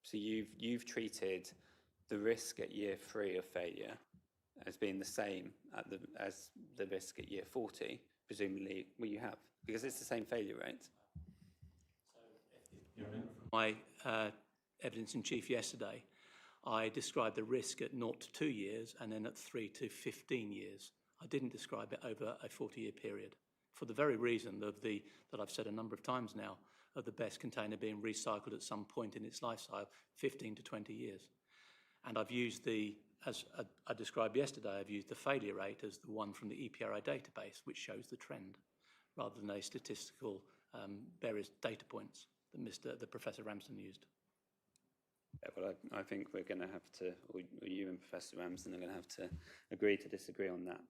So you've treated the risk at year 3 of failure as being the same as the risk at year 40, presumably. Well, you have, because it's the same failure rate. My evidence in chief yesterday, I described the risk at 0 to 2 years and then at 3 to 15 years. I didn't describe it over a 40-year period, for the very reason of that I've said a number of times now, of the BESS container being recycled at some point in its life cycle, 15 to 20 years. And I've used as I described yesterday, I've used the failure rate as the one from the EPRA database, which shows the trend, rather than a statistical various data points that Professor Ramsden used. Yeah, well, I think we're going to have to, or you and Professor Ramsden are going to have to agree to disagree on that.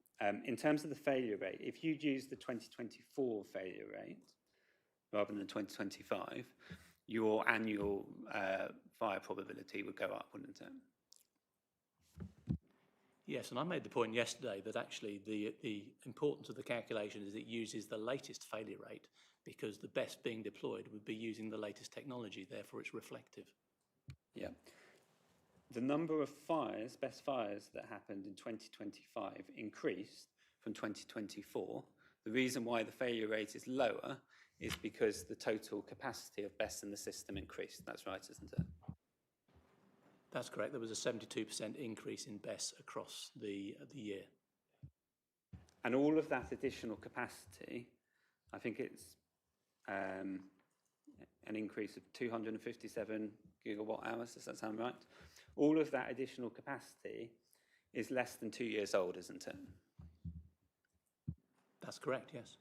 In terms of the failure rate, if you'd use the 2024 failure rate rather than 2025, your annual fire probability would go up, wouldn't it? Yes, and I made the point yesterday that actually the importance of the calculation is it uses the latest failure rate because the best being deployed would be using the latest technology, therefore it's reflective. Yeah. The number of fires, BESS fires that happened in 2025 increased from 2024. The reason why the failure rate is lower is because the total capacity of BESS in the system increased. That's right, isn't it? That's correct. There was a 72% increase in BESS across the year. And all of that additional capacity, I think it's an increase of 257 gigawatt hours. Does that sound right? All of that additional capacity is less than 2 years old, isn't it? That's correct, yes.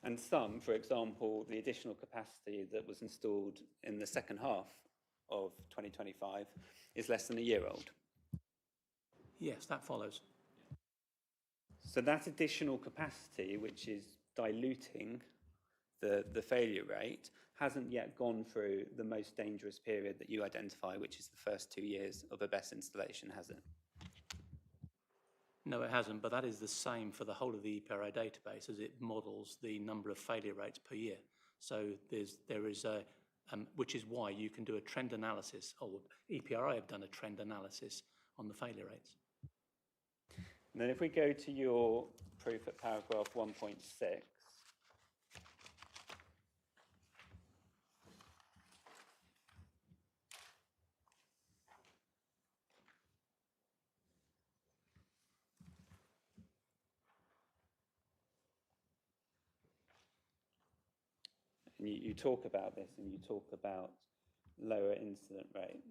And some, for example, the additional capacity that was installed in the second half of 2025 is less than a year old. Yes, that follows. So that additional capacity, which is diluting the failure rate, hasn't yet gone through the most dangerous period that you identify, which is the first 2 years of a BESS installation, has it? No, it hasn't, but that is the same for the whole of the EPRA database as it models the number of failure rates per year. So there is a, which is why you can do a trend analysis, or EPRA have done a trend analysis on the failure rates. And then if we go to your proof at paragraph 1.6, and you talk about this and you talk about lower incident rates.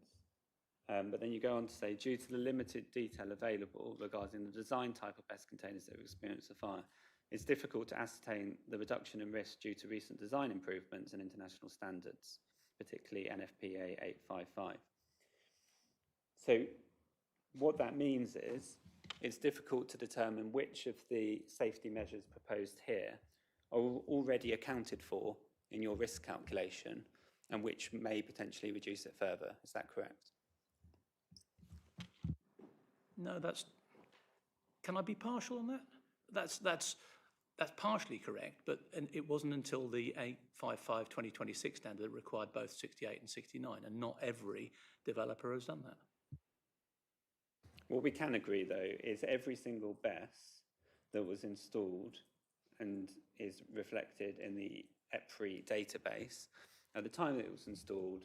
But then you go on to say, due to the limited detail available regarding the design type of BESS containers that have experienced a fire, it's difficult to ascertain the reduction in risk due to recent design improvements and international standards, particularly NFPA 855. So what that means is it's difficult to determine which of the safety measures proposed here are already accounted for in your risk calculation and which may potentially reduce it further. Is that correct? No, can I be partial on that? That's partially correct, but it wasn't until the 855/2026 standard that required both 68 and 69, and not every developer has done that. What we can agree, though, is every single BESS that was installed and is reflected in the EPRI database, at the time that it was installed,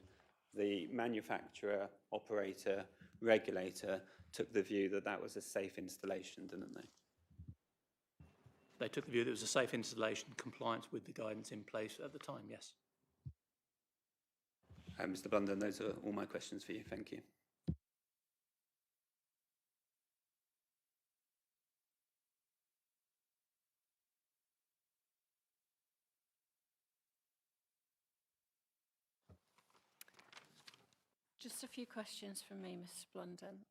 the manufacturer, operator, regulator took the view that that was a safe installation, didn't they? They took the view that it was a safe installation, compliance with the guidance in place at the time, yes. Mr. Blunden, those are all my questions for you. Thank you. Just a few questions from me, Mr. Blunden.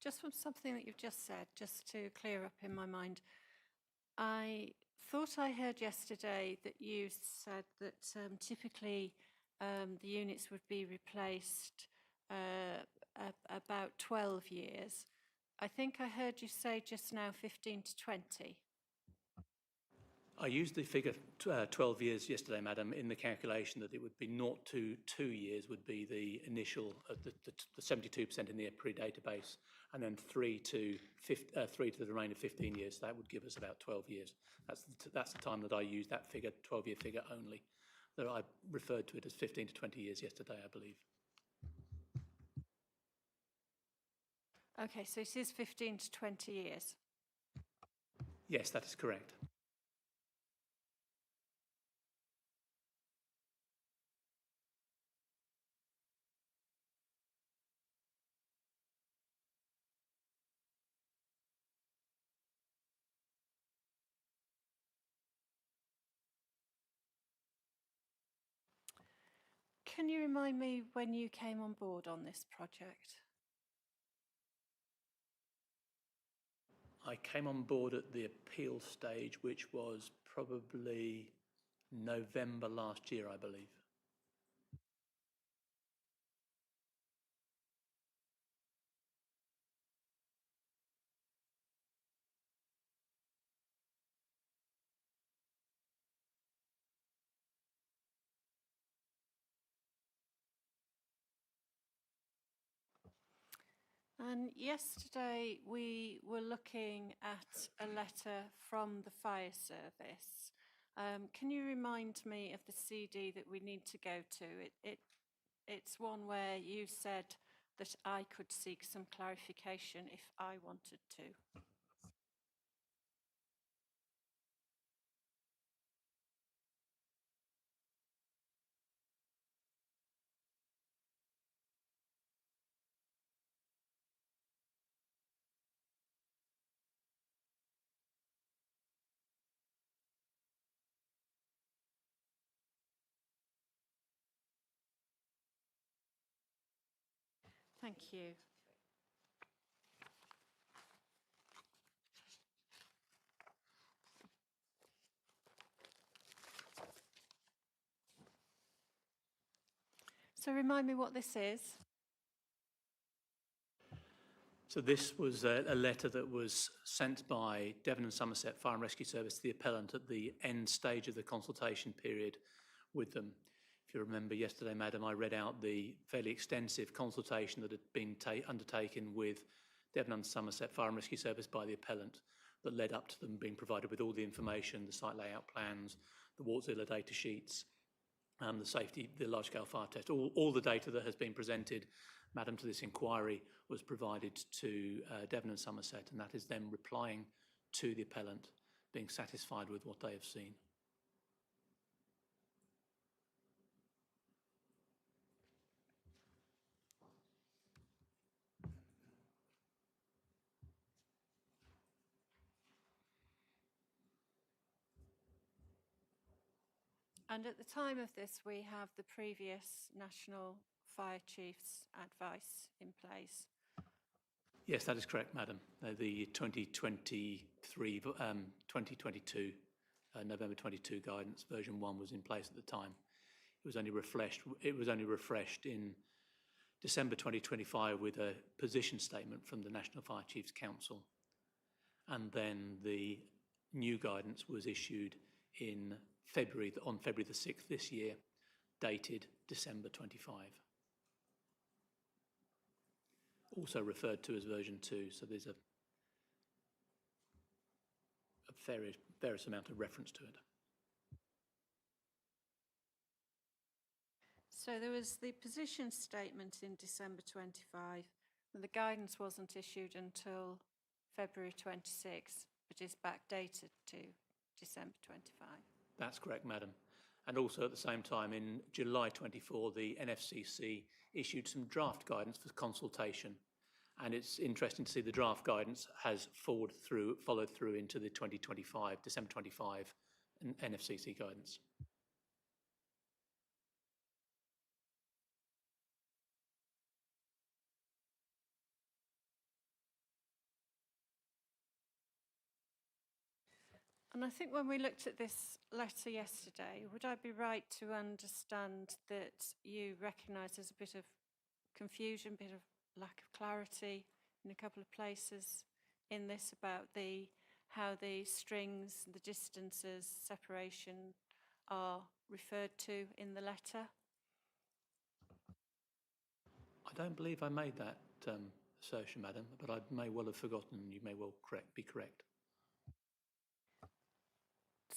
Just from something that you've just said, just to clear up in my mind, I thought I heard yesterday that you said that typically the units would be replaced about 12 years. I think I heard you say just now 15 to 20. I used the figure 12 years yesterday, madam, in the calculation that it would be 0 to 2 years would be the initial, the 72% in the EPRI database, and then 3 to the remainder of 15 years. That would give us about 12 years. That's the time that I used that figure, 12-year figure only. That I referred to it as 15 to 20 years yesterday, I believe. Okay, so it is 15 to 20 years. Yes, that is correct. Can you remind me when you came on board on this project? I came on board at the appeal stage, which was probably November last year, I believe. And yesterday we were looking at a letter from the fire service. Can you remind me of the CD that we need to go to? It's one where you said that I could seek some clarification if I wanted to. Thank you. So remind me what this is. So this was a letter that was sent by Devon and Somerset Fire and Rescue Service to the appellant at the end stage of the consultation period with them. If you remember yesterday, Madam, I read out the fairly extensive consultation that had been undertaken with Devon and Somerset Fire and Rescue Service by the appellant that led up to them being provided with all the information, the site layout plans, the Wartzilla data sheets, the safety, the large-scale fire test, all the data that has been presented, Madam, to this inquiry was provided to Devon and Somerset, and that is them replying to the appellant, being satisfied with what they have seen. And at the time of this, we have the previous National Fire Chief's advice in place. Yes, that is correct, Madam. The 2023, 2022, November 22 guidance version 1 was in place at the time. It was only refreshed in December 2025 with a position statement from the National Fire Chiefs Council. And then the new guidance was issued on February the 6th this year, dated December 25. Also referred to as version 2, so there's a various amount of reference to it. So there was the position statement in December 25, and the guidance wasn't issued until February 26, but is backdated to December 25. That's correct, Madam. And also at the same time, in July 24, the NFCC issued some draft guidance for consultation. And it's interesting to see the draft guidance has followed through into the December 25 NFCC guidance. And I think when we looked at this letter yesterday, would I be right to understand that you recognise there's a bit of confusion, a bit of lack of clarity in a couple of places in this about how the strings, the distances, separation are referred to in the letter? I don't believe I made that assertion, Madam, but I may well have forgotten. You may well be correct.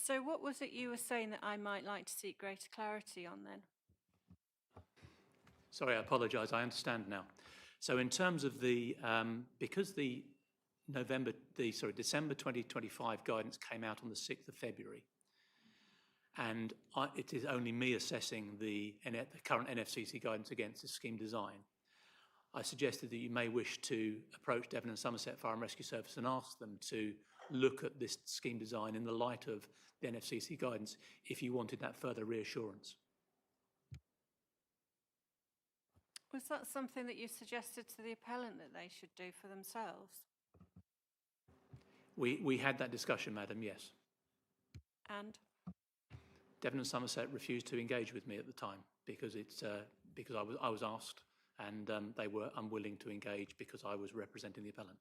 So what was it you were saying that I might like to seek greater clarity on then? Sorry, I apologise. I understand now. So in terms of because the December 2025 guidance came out on the 6th of February, and it is only me assessing the current NFCC guidance against the scheme design, I suggested that you may wish to approach Devon and Somerset Fire and Rescue Service and ask them to look at this scheme design in the light of the NFCC guidance if you wanted that further reassurance. Was that something that you suggested to the appellant that they should do for themselves? We had that discussion, Madam, yes. And? Devon and Somerset refused to engage with me at the time because I was asked, and they were unwilling to engage because I was representing the appellant.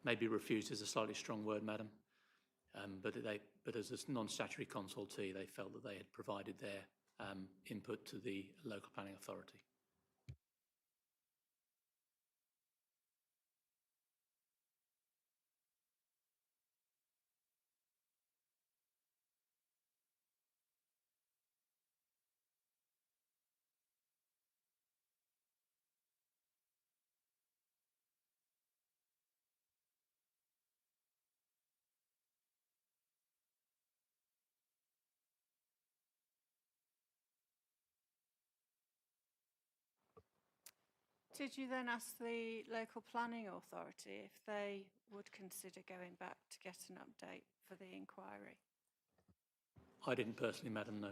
Maybe refused is a slightly strong word, Madam, but as a non-statutory consultee, they felt that they had provided their input to the local planning authority. Did you then ask the local planning authority if they would consider going back to get an update for the inquiry? I didn't personally, Madam, no.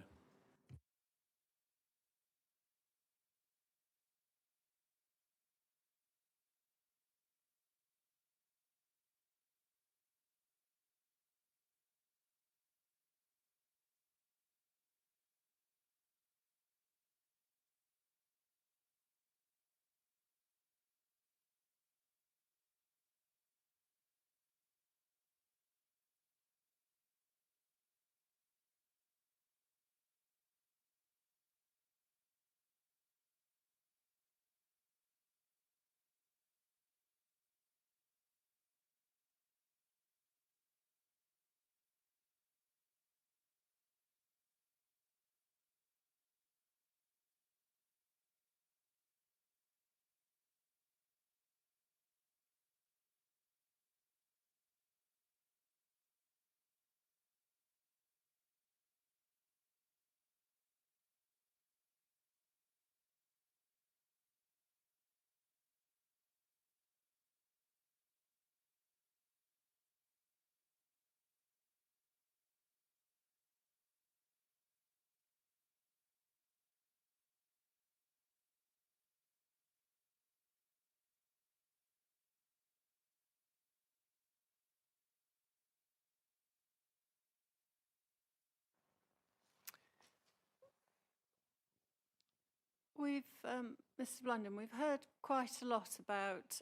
Mr. Blunden, we've heard quite a lot about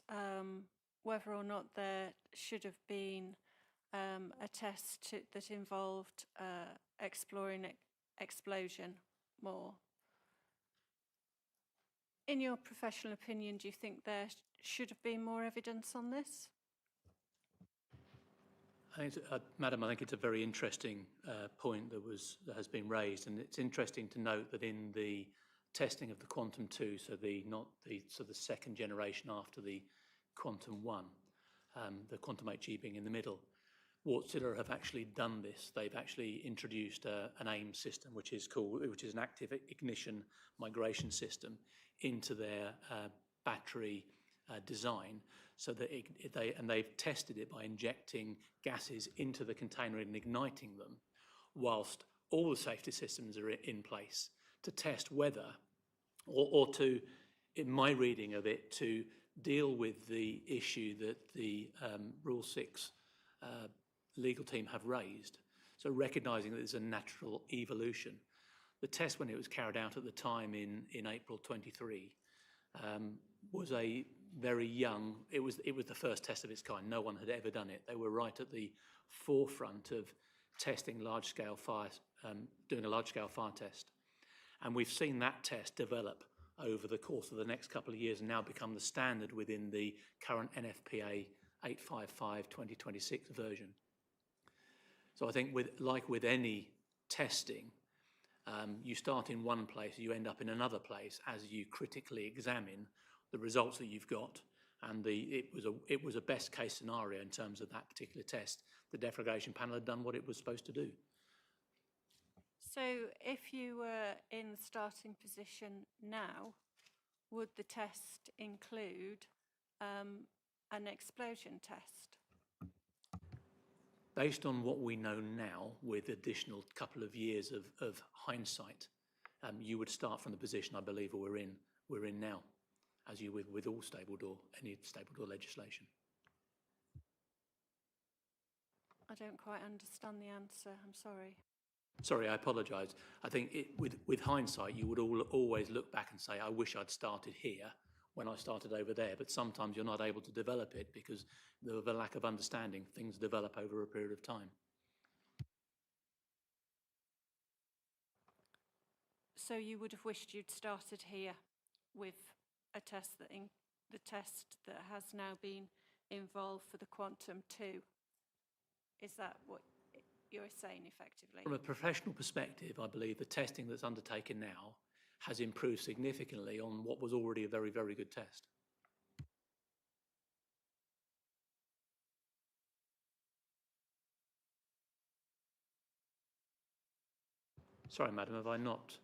whether or not there should have been a test that involved exploring explosion more. In your professional opinion, do you think there should have been more evidence on this? I think Madam, I think it's a very interesting point that has been raised, and it's interesting to note that in the testing of the Quantum 2, so the second generation after the Quantum 1, the Quantum HE being in the middle, Wärtsilä have actually done this. They've actually introduced an AIM system, which is an active ignition migration system, into their battery design, so that they've tested it by injecting gases into the container and igniting them, whilst all the safety systems are in place to test whether, or to, in my reading of it, to deal with the issue that the Rule 6 legal team have raised. So recognising that there's a natural evolution. The test, when it was carried out at the time in April 23, was a very young, it was the first test of its kind. No one had ever done it. They were right at the forefront of testing large-scale fire, doing a large-scale fire test. And we've seen that test develop over the course of the next couple of years and now become the standard within the current NFPA 855/2026 version. So I think like with any testing, you start in one place, you end up in another place as you critically examine the results that you've got. And it was a best case scenario in terms of that particular test. The defragration panel had done what it was supposed to do. So if you were in the starting position now, would the test include an explosion test? Based on what we know now, with additional couple of years of hindsight, you would start from the position I believe we're in now, as you would with all any stable door legislation. I don't quite understand the answer, I'm sorry. Sorry, I apologise. I think with hindsight, you would always look back and say, I wish I'd started here when I started over there, but sometimes you're not able to develop it because of a lack of understanding. Things develop over a period of time. So you would have wished you'd started here with a test the test that has now been involved for the Quantum 2. Is that what you're saying effectively? From a professional perspective, I believe the testing that's undertaken now has improved significantly on what was already a very, very good test. Sorry, madam, have I not?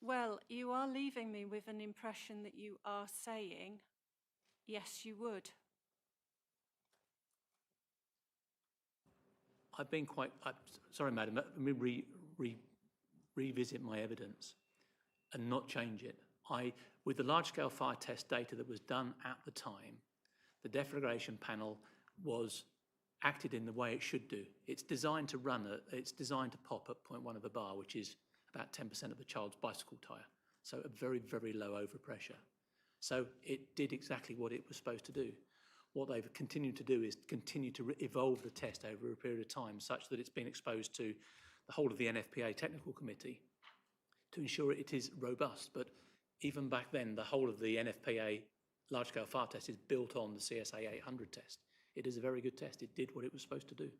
Well, you are leaving me with an impression that you are saying, yes, you would. I've been quite, sorry, madam, let me revisit my evidence and not change it. With the large-scale fire test data that was done at the time, the defragration panel acted in the way it should do. It's designed to it's designed to pop at 0.1 of a bar, which is about 10% of a child's bicycle tyre. So a very, very low overpressure. So it did exactly what it was supposed to do. What they've continued to do is continue to evolve the test over a period of time such that it's been exposed to the whole of the NFPA technical committee to ensure it is robust. But even back then, the whole of the NFPA large-scale fire test is built on the CSA 800 test. It is a very good test. It did what it was supposed to do.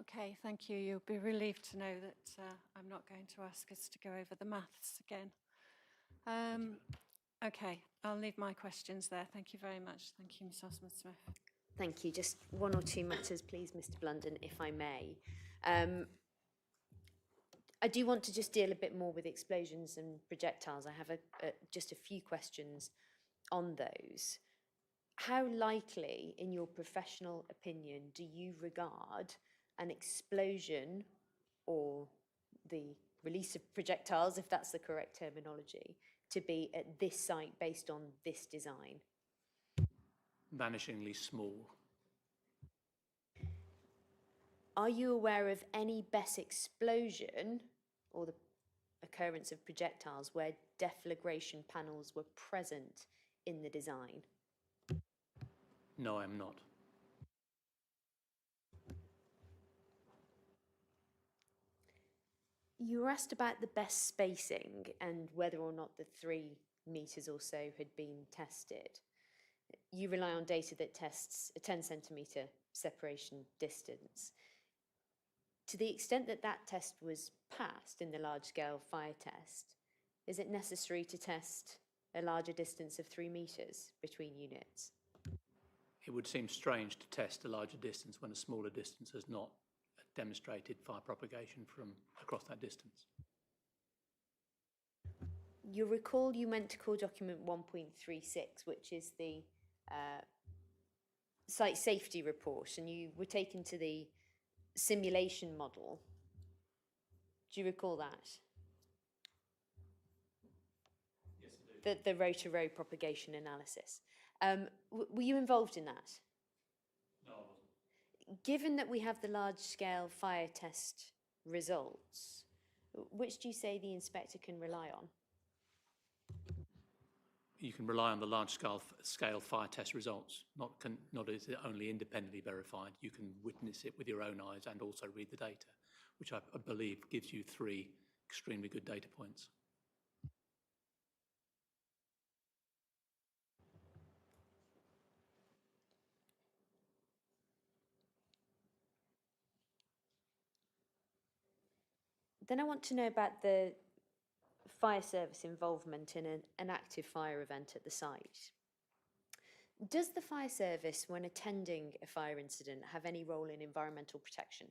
Okay, thank you. You'll be relieved to know that I'm not going to ask us to go over the maths again. Okay, I'll leave my questions there. Thank you very much. Thank you, Ms Osmond-Smith. Thank you. Just one or two matters, please, Mr Blunden, if I may. I do want to just deal a bit more with explosions and projectiles. I have just a few questions on those. How likely, in your professional opinion, do you regard an explosion or the release of projectiles, if that's the correct terminology, to be at this site based on this design? Vanishingly small. Are you aware of any BESS explosion or the occurrence of projectiles where deflagration panels were present in the design? No, I'm not. You were asked about the best spacing and whether or not the 3 metres or so had been tested. You rely on data that tests a 10 centimetre separation distance. To the extent that that test was passed in the large-scale fire test, is it necessary to test a larger distance of 3 metres between units? It would seem strange to test a larger distance when a smaller distance has not demonstrated fire propagation from across that distance. You recall you went to core document 1.36, which is the site safety report, and you were taken to the simulation model. Do you recall that? Yes, I do. The row-to-row propagation analysis. Were you involved in that? No, I wasn't. Given that we have the large-scale fire test results, which do you say the inspector can rely on? You can rely on the large-scale fire test results. Not is it only independently verified. You can witness it with your own eyes and also read the data, which I believe gives you 3 extremely good data points. Then I want to know about the fire service involvement in an active fire event at the site. Does the fire service, when attending a fire incident, have any role in environmental protection?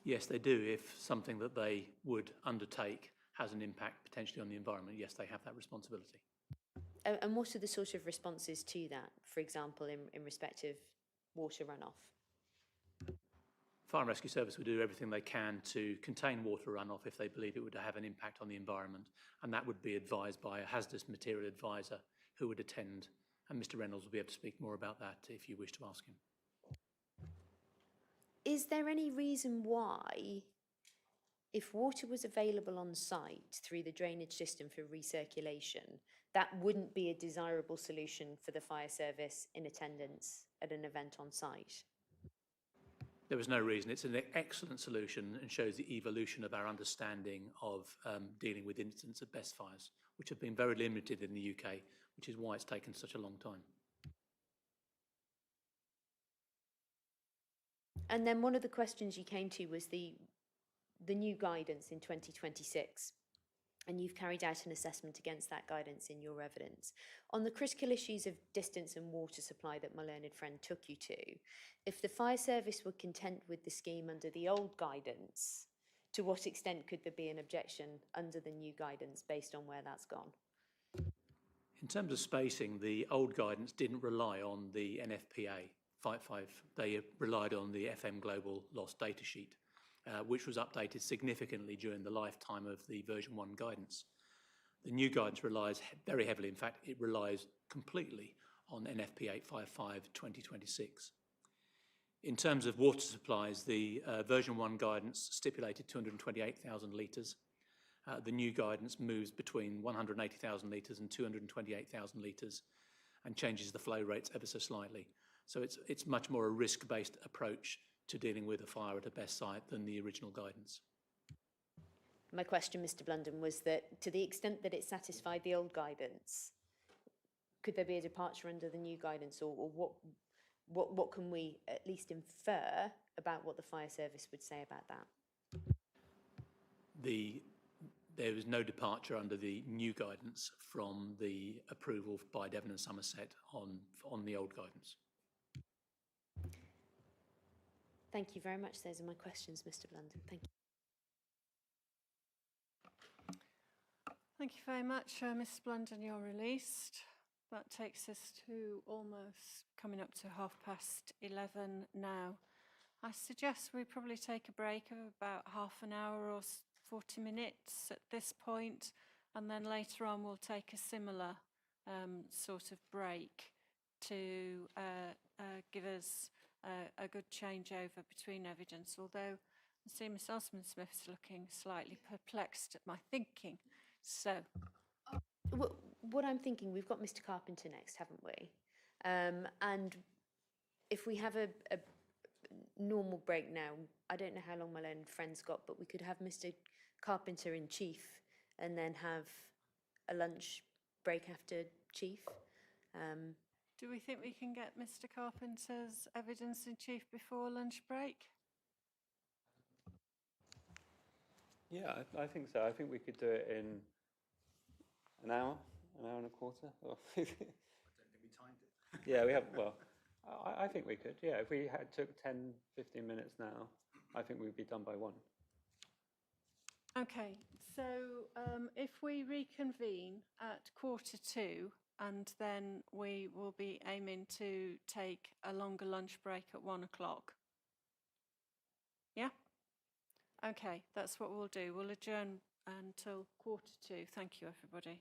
Yes, they do. If something that they would undertake has an impact potentially on the environment, yes, they have that responsibility. And what are the sort of responses to that, for example, in respect of water runoff? Fire and Rescue Service would do everything they can to contain water runoff if they believe it would have an impact on the environment, and that would be advised by a hazardous material advisor who would attend, and Mr Reynolds will be able to speak more about that if you wish to ask him. Is there any reason why, if water was available on site through the drainage system for recirculation, that wouldn't be a desirable solution for the fire service in attendance at an event on site? There was no reason. It's an excellent solution and shows the evolution of our understanding of dealing with incidents of BESS fires, which have been very limited in the UK, which is why it's taken such a long time. And then one of the questions you came to was the new guidance in 2026, and you've carried out an assessment against that guidance in your evidence. On the critical issues of distance and water supply that my learned friend took you to, if the fire service were content with the scheme under the old guidance, to what extent could there be an objection under the new guidance based on where that's gone? In terms of spacing, the old guidance didn't rely on the NFPA 5.5. They relied on the FM Global Loss data sheet, which was updated significantly during the lifetime of the version 1 guidance. The new guidance relies very heavily, in fact, it relies completely on NFPA 855 2026. In terms of water supplies, the version 1 guidance stipulated 228,000 litres. The new guidance moves between 180,000 litres and 228,000 litres and changes the flow rates ever so slightly. So it's much more a risk-based approach to dealing with a fire at a BESS site than the original guidance. My question, Mr Blunden, was that to the extent that it satisfied the old guidance, could there be a departure under the new guidance, or what can we at least infer about what the fire service would say about that? There is no departure under the new guidance from the approval by Devon and Somerset on the old guidance. Thank you very much. Those are my questions, Mr. Blunden. Thank you. Thank you very much, Mrs. Blunden. You're released. That takes us to almost coming up to 11:30 now. I suggest we probably take a break of about half an hour or 40 minutes at this point, and then later on we'll take a similar sort of break to give us a good changeover between evidence, although I see Miss Osmond-Smith's looking slightly perplexed at my thinking. So, What I'm thinking, we've got Mr. Carpenter next, haven't we? And if we have a normal break now, I don't know how long my learned friend's got, but we could have Mr. Carpenter in chief and then have a lunch break after chief. do we think we can get Mr. Carpenter's evidence in chief before lunch break? Yeah, I think so. I think we could do it in an hour and a quarter. I don't think we timed it. Yeah, we have, well, I think we could. Yeah, if we took 10, 15 minutes now, I think we'd be done by 1. Okay, so if we reconvene at 1:45, and then we will be aiming to take a longer lunch break at 1 o'clock. Yeah? Okay, that's what we'll do. We'll adjourn until 1:45. Thank you, everybody.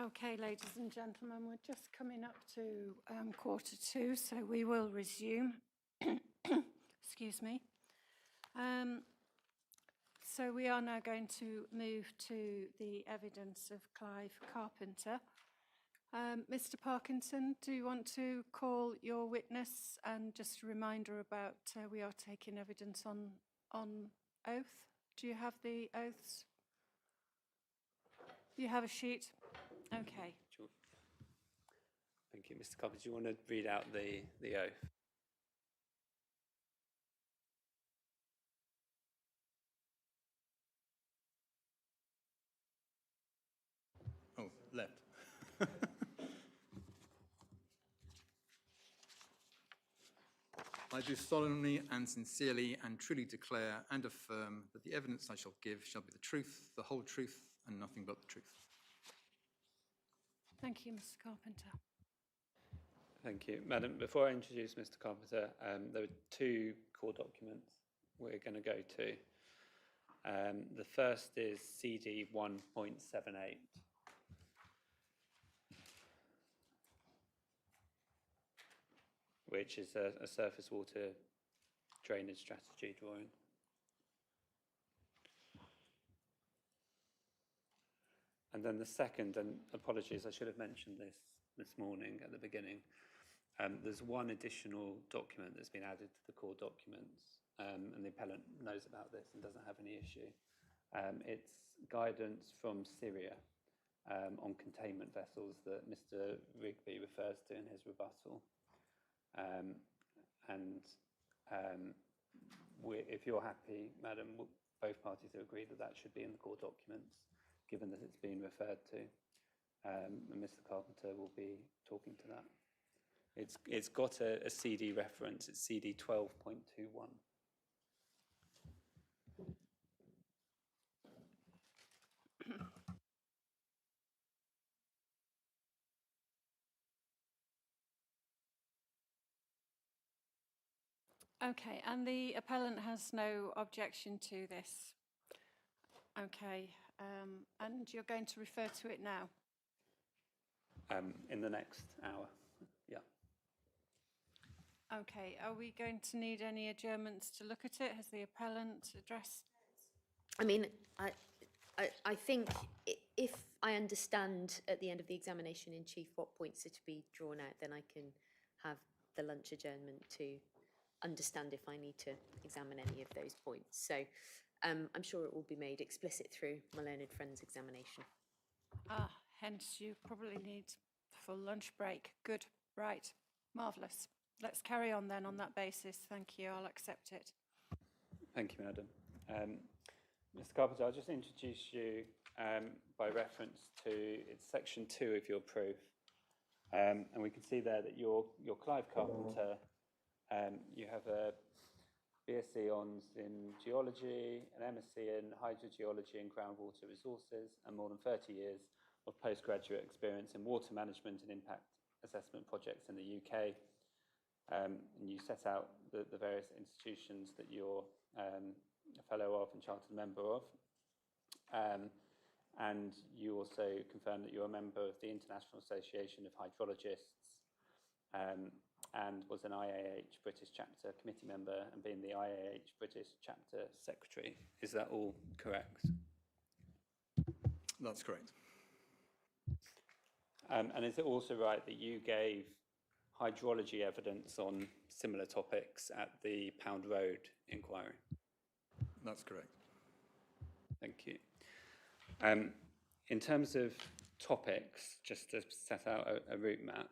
Okay, ladies and gentlemen, we're just coming up to 2:15, so we will resume. Excuse me. So we are now going to move to the evidence of Clive Carpenter. Mr. Parkinson, do you want to call your witness? And just a reminder about we are taking evidence on oath. Do you have the oaths? You have a sheet? Okay. Thank you. Mr. Carpenter, do you want to read out the oath? Oh, left. I do solemnly and sincerely and truly declare and affirm that the evidence I shall give shall be the truth, the whole truth, and nothing but the truth. Thank you, Mr. Carpenter. Thank you. Madam, before I introduce Mr. Carpenter, there are two core documents we're going to go to. The first is CD 1.78. Which is a surface water drainage strategy drawing. And then the second, and apologies, I should have mentioned this morning at the beginning, there's one additional document that's been added to the core documents, and the appellant knows about this and doesn't have any issue. It's guidance from Syria on containment vessels that Mr. Rigby refers to in his rebuttal. If you're happy, Madam, both parties have agreed that that should be in the core documents, given that it's been referred to. And Mr. Carpenter will be talking to that. It's got a CD reference. It's CD 12.21. Okay, and the appellant has no objection to this. Okay, and you're going to refer to it now? In the next hour, yeah. Okay, are we going to need any adjournments to look at it? Has the appellant addressed? I mean, I think if I understand at the end of the examination in chief what points are to be drawn out, then I can have the lunch adjournment to understand if I need to examine any of those points. So I'm sure it will be made explicit through my learned friend's examination. Hence you probably need the full lunch break. Good, right, marvellous. Let's carry on then on that basis. Thank you, I'll accept it. Thank you, Madam. Mr. Carpenter, I'll just introduce you by reference to it's section 2 of your proof. And we can see there that you're Clive Carpenter. You have a BSc Hons in geology, an MSc in hydrogeology and groundwater resources, and more than 30 years of postgraduate experience in water management and impact assessment projects in the UK. And you set out the various institutions that you're a fellow of and chartered member of. And you also confirmed that you're a member of the International Association of Hydrologists, and was an IAH British chapter committee member and being the IAH British chapter secretary. Is that all correct? That's correct. And is it also right that you gave hydrology evidence on similar topics at the Pound Road inquiry? That's correct. Thank you. In terms of topics, just to set out a route map,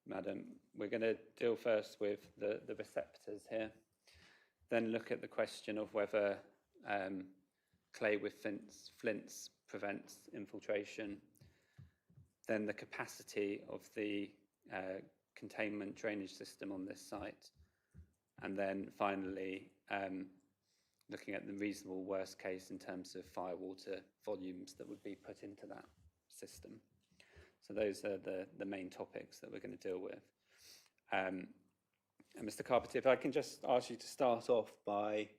Madam, we're going to deal first with the receptors here, then look at the question of whether clay with flints prevents infiltration, then the capacity of the containment drainage system on this site, and then finally looking at the reasonable worst case in terms of firewater volumes that would be put into that system. So those are the main topics that we're going to deal with. And Mr. Carpenter, if I can just ask you to start off by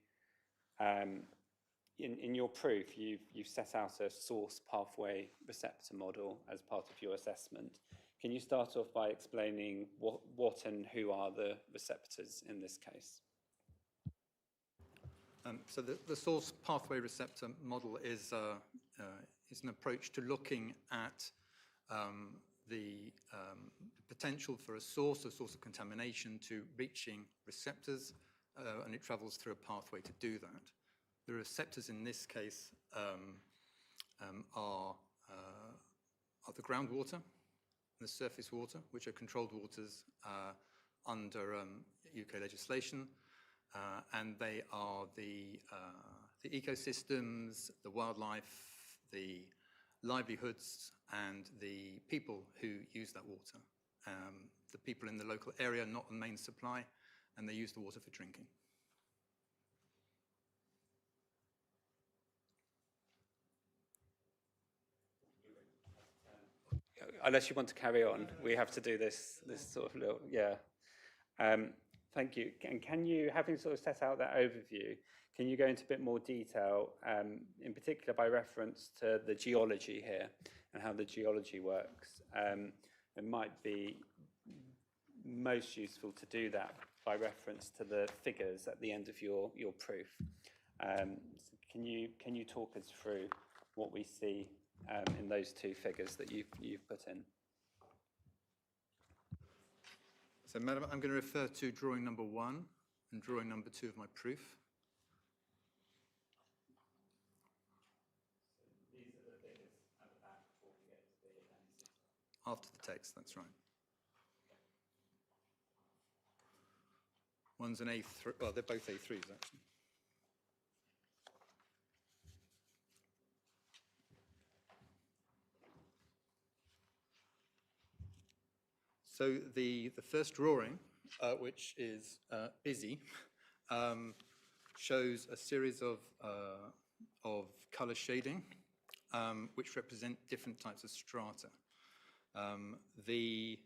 in your proof, you've set out a source pathway receptor model as part of your assessment. Can you start off by explaining what and who are the receptors in this case? So the source pathway receptor model is an approach to looking at the potential for a source of contamination to reaching receptors, and it travels through a pathway to do that. The receptors in this case are the groundwater and the surface water, which are controlled waters under UK legislation. And they are the ecosystems, the wildlife, the livelihoods, and the people who use that water. The people in the local area, not the main supply, and they use the water for drinking. Unless you want to carry on, we have to do this sort of little, yeah. Thank you. And can you, having sort of set out that overview, can you go into a bit more detail, in particular by reference to the geology here and how the geology works? It might be most useful to do that by reference to the figures at the end of your proof. So can you talk us through what we see in those two figures that you've put in? So, Madam, I'm going to refer to drawing number 1 and drawing number 2 of my proof. These are the figures at the back before we get to the appendices. After the text, that's right. One's an A3, well, they're both A3s, actually. So the first drawing, which is busy, shows a series of color shading, which represent different types of strata. The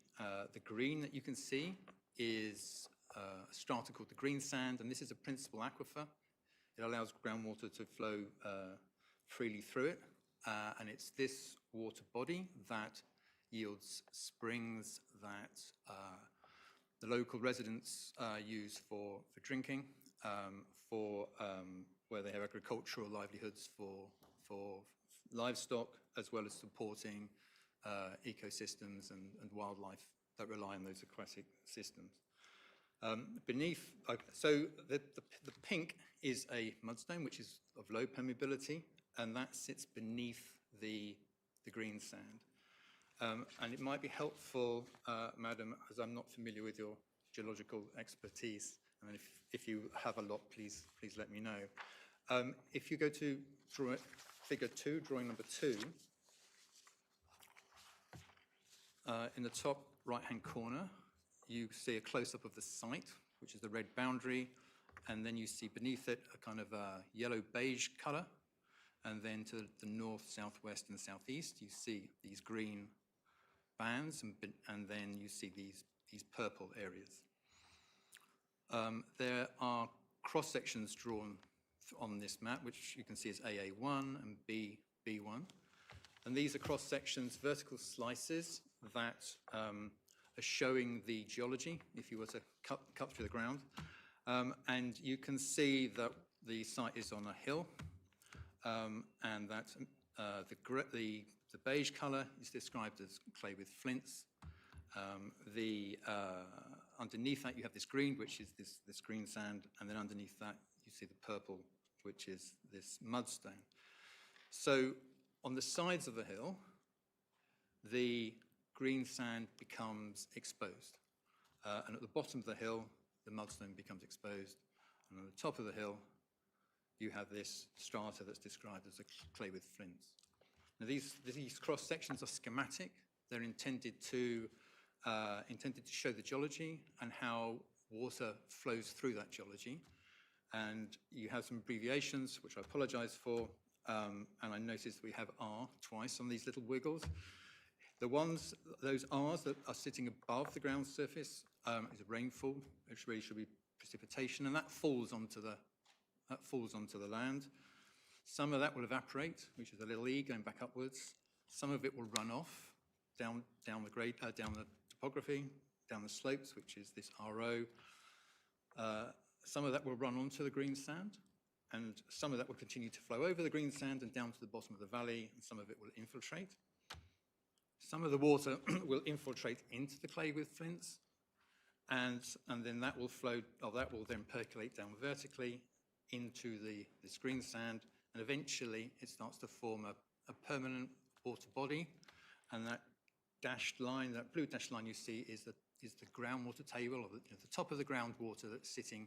green that you can see is a strata called the green sand, and this is a principal aquifer. It allows groundwater to flow freely through it, and it's this water body that yields springs that the local residents use for drinking, where they have agricultural livelihoods for livestock, as well as supporting ecosystems and wildlife that rely on those aquatic systems. Beneath, so the pink is a mudstone, which is of low permeability, and that sits beneath the green sand. And it might be helpful, Madam, as I'm not familiar with your geological expertise, and if you have a lot, please let me know. If you go to figure 2, drawing number 2, in the top right-hand corner, you see a close-up of the site, which is the red boundary, and then you see beneath it a kind of a yellow-beige color, and then to the north, southwest, and southeast, you see these green bands, and then you see these purple areas. There are cross-sections drawn on this map, which you can see as AA1 and B1. And these are cross-sections, vertical slices that are showing the geology, if you were to cut through the ground. And you can see that the site is on a hill, and that the beige color is described as clay with flints. Underneath that you have this green, which is this green sand, and then underneath that you see the purple, which is this mudstone. So on the sides of the hill, the green sand becomes exposed. And at the bottom of the hill, the mudstone becomes exposed. And on the top of the hill, you have this strata that's described as a clay with flints. Now these cross-sections are schematic. They're intended to show the geology and how water flows through that geology. And you have some abbreviations, which I apologize for. And I noticed we have R twice on these little wiggles. Those R's that are sitting above the ground surface is rainfall, which really should be precipitation, and that falls onto the land. Some of that will evaporate, which is a little e going back upwards. Some of it will run off down the grade, down the topography, down the slopes, which is this RO. Some of that will run onto the green sand, and some of that will continue to flow over the green sand and down to the bottom of the valley, and some of it will infiltrate. Some of the water will infiltrate into the clay with flints, and then that will flow, or that will then percolate down vertically into this green sand, and eventually it starts to form a permanent water body, and that dashed line, that blue dashed line you see is the groundwater table, or the top of the groundwater that's sitting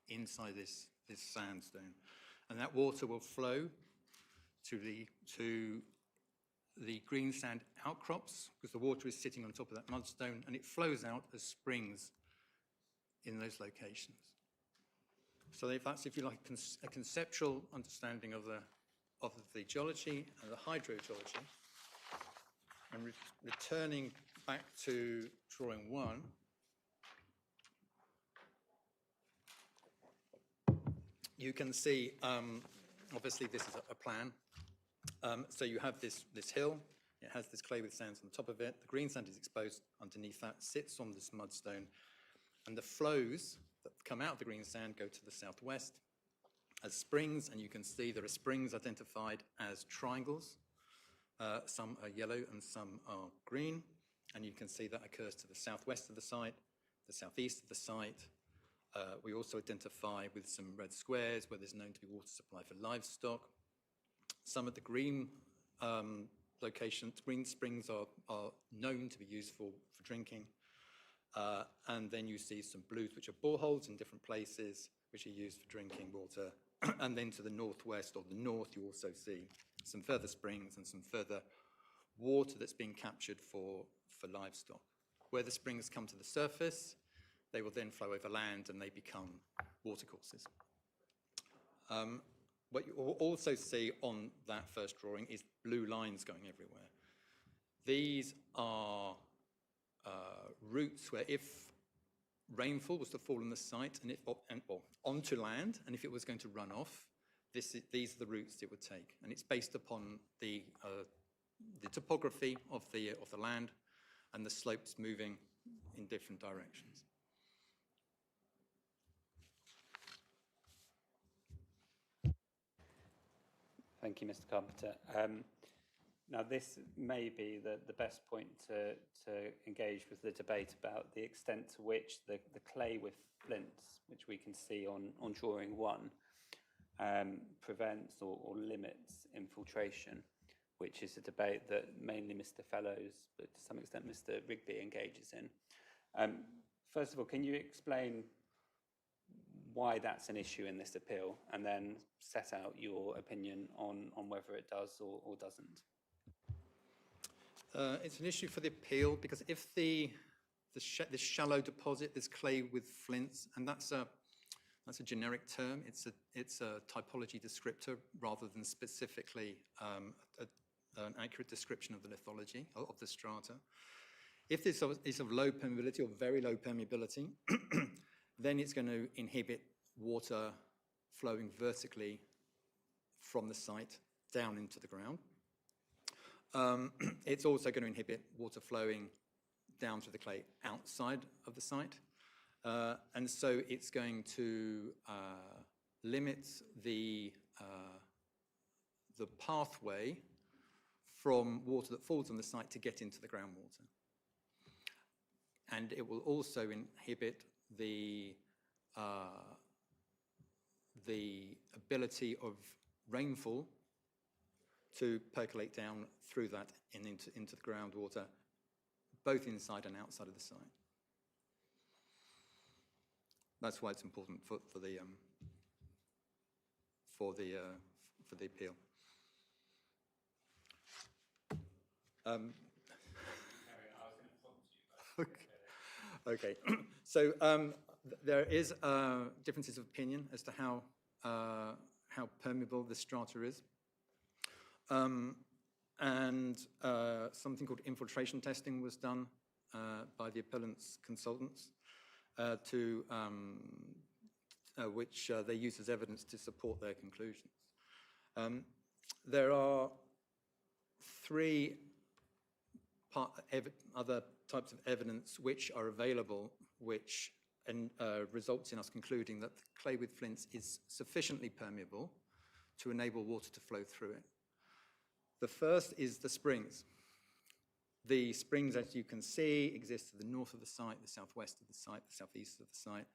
inside this sandstone. And that water will flow to the green sand outcrops, because the water is sitting on top of that mudstone, and it flows out as springs in those locations. So that's, if you like, a conceptual understanding of the geology and the hydrogeology. And returning back to drawing 1, you can see, obviously this is a plan. So you have this hill, it has this clay with sands on the top of it, the green sand is exposed underneath that, sits on this mudstone, and the flows that come out of the green sand go to the southwest as springs, and you can see there are springs identified as triangles. Some are yellow and some are green, and you can see that occurs to the southwest of the site, the southeast of the site. We also identify with some red squares where there's known to be water supply for livestock. Some of the green locations, green springs are known to be used for drinking. And then you see some blues, which are boreholes in different places, which are used for drinking water. And then to the northwest or the north, you also see some further springs and some further water that's being captured for livestock. Where the springs come to the surface, they will then flow over land and they become watercourses. What you also see on that first drawing is blue lines going everywhere. These are routes where if rainfall was to fall on the site or onto land, and if it was going to run off, these are the routes it would take. And it's based upon the topography of the land and the slopes moving in different directions. Thank you, Mr. Carpenter. Now, this may be the best point to engage with the debate about the extent to which the clay with flints, which we can see on drawing 1, prevents or limits infiltration, which is a debate that mainly Mr. Fellows, but to some extent Mr. Rigby engages in. First of all, can you explain why that's an issue in this appeal, and then set out your opinion on whether it does or doesn't? It's an issue for the appeal because if this shallow deposit, this clay with flints, and that's a generic term. It's a typology descriptor rather than specifically an accurate description of the lithology of the strata. If this is of low permeability or very low permeability, then it's going to inhibit water flowing vertically from the site down into the ground. It's also going to inhibit water flowing down through the clay outside of the site. And so it's going to limit the pathway from water that falls on the site to get into the groundwater. And it will also inhibit the ability of rainfall to percolate down through that and into the groundwater, both inside and outside of the site. That's why it's important for the appeal. Okay. So there is differences of opinion as to how permeable the strata is. And something called infiltration testing was done by the appellant's consultants, which they used as evidence to support their conclusions. There are three other types of evidence which are available, which results in us concluding that clay with flints is sufficiently permeable to enable water to flow through it. The first is the springs. The springs, as you can see, exist to the north of the site, the southwest of the site, the southeast of the site.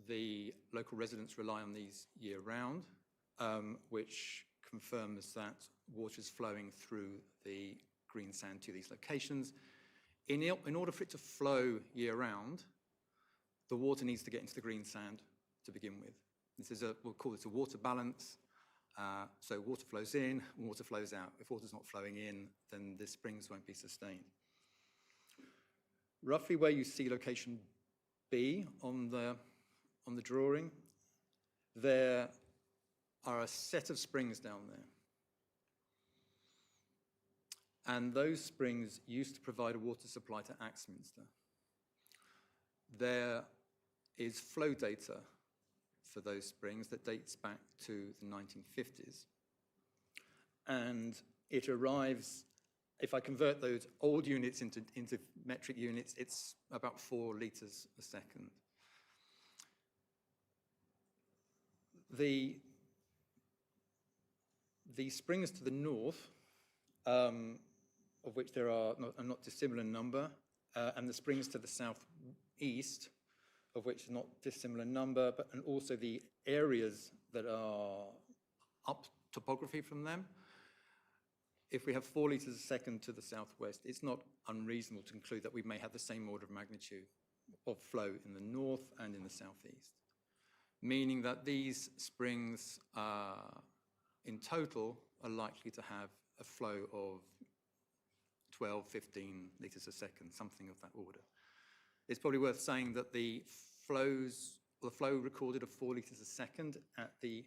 The local residents rely on these year-round, which confirms that water is flowing through the green sand to these locations. In order for it to flow year-round, the water needs to get into the green sand to begin with. We'll call this a water balance. So water flows in, water flows out. If water's not flowing in, then the springs won't be sustained. Roughly where you see location B on the drawing, there are a set of springs down there. And those springs used to provide a water supply to Axminster. There is flow data for those springs that dates back to the 1950s. And it arrives, if I convert those old units into metric units, it's about 4 litres a second. The springs to the north, of which there are a not dissimilar number, and the springs to the southeast, of which is not dissimilar number, and also the areas that are up topography from them. If we have 4 litres a second to the southwest, it's not unreasonable to conclude that we may have the same order of magnitude of flow in the north and in the southeast, meaning that these springs in total are likely to have a flow of 12, 15 litres a second, something of that order. It's probably worth saying that the flow recorded of 4 litres a second at the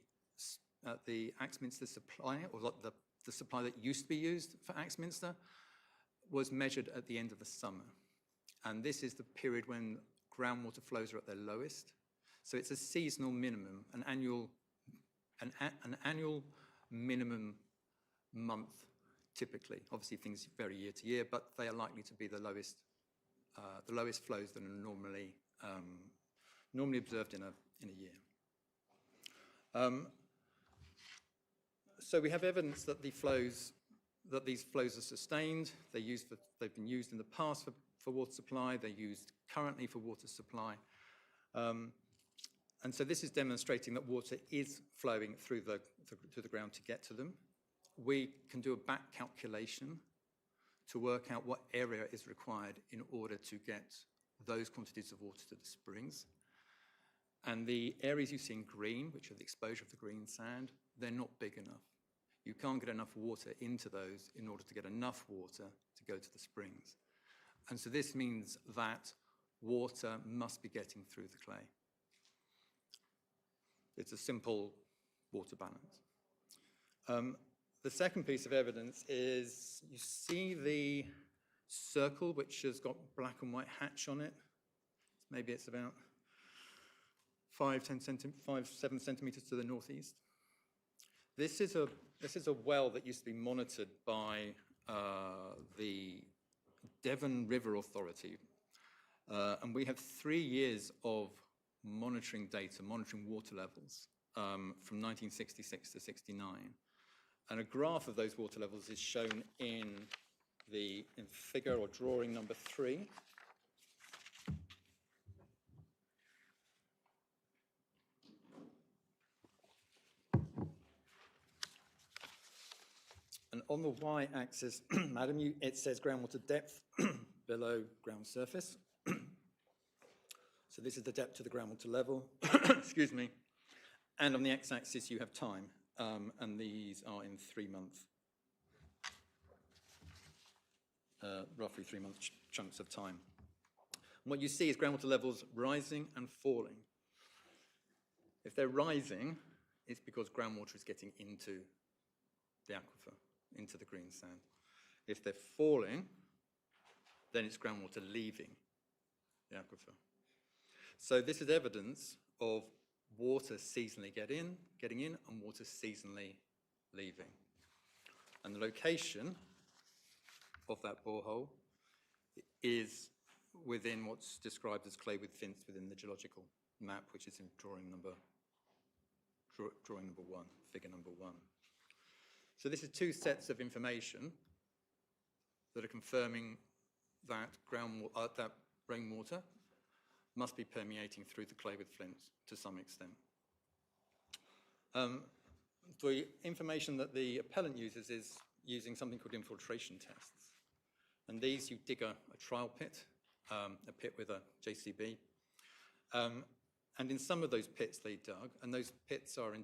Axminster supply, or the supply that used to be used for Axminster, was measured at the end of the summer. And this is the period when groundwater flows are at their lowest. So it's a seasonal minimum, an annual minimum month, typically. Obviously, things vary year to year, but they are likely to be the lowest flows that are normally observed in a year. So we have evidence that these flows are sustained. They've been used in the past for water supply. They're used currently for water supply. And so this is demonstrating that water is flowing through the ground to get to them. We can do a back calculation to work out what area is required in order to get those quantities of water to the springs. And the areas you see in green, which are the exposure of the green sand, they're not big enough. You can't get enough water into those in order to get enough water to go to the springs. And so this means that water must be getting through the clay. It's a simple water balance. The second piece of evidence is you see the circle which has got black and white hatch on it. Maybe it's about 7 centimeters to the northeast. This is a well that used to be monitored by the Devon River Authority. And we have 3 years of monitoring data, monitoring water levels from 1966 to 69. And a graph of those water levels is shown in figure or drawing number 3. And on the y-axis, madam, it says groundwater depth below ground surface. So this is the depth to the groundwater level, excuse me. And on the x-axis, you have time, and these are in 3-month, roughly 3-month chunks of time. And what you see is groundwater levels rising and falling. If they're rising, it's because groundwater is getting into the aquifer, into the green sand. If they're falling, then it's groundwater leaving the aquifer. So this is evidence of water seasonally getting in and water seasonally leaving. And the location of that borehole is within what's described as clay with flints within the geological map, which is in drawing number 1, figure number 1. So this is two sets of information that are confirming that that rainwater must be permeating through the clay with flints to some extent. The information that the appellant uses is using something called infiltration tests. And these, you dig a trial pit, a pit with a JCB. And in some of those pits they dug, and those pits are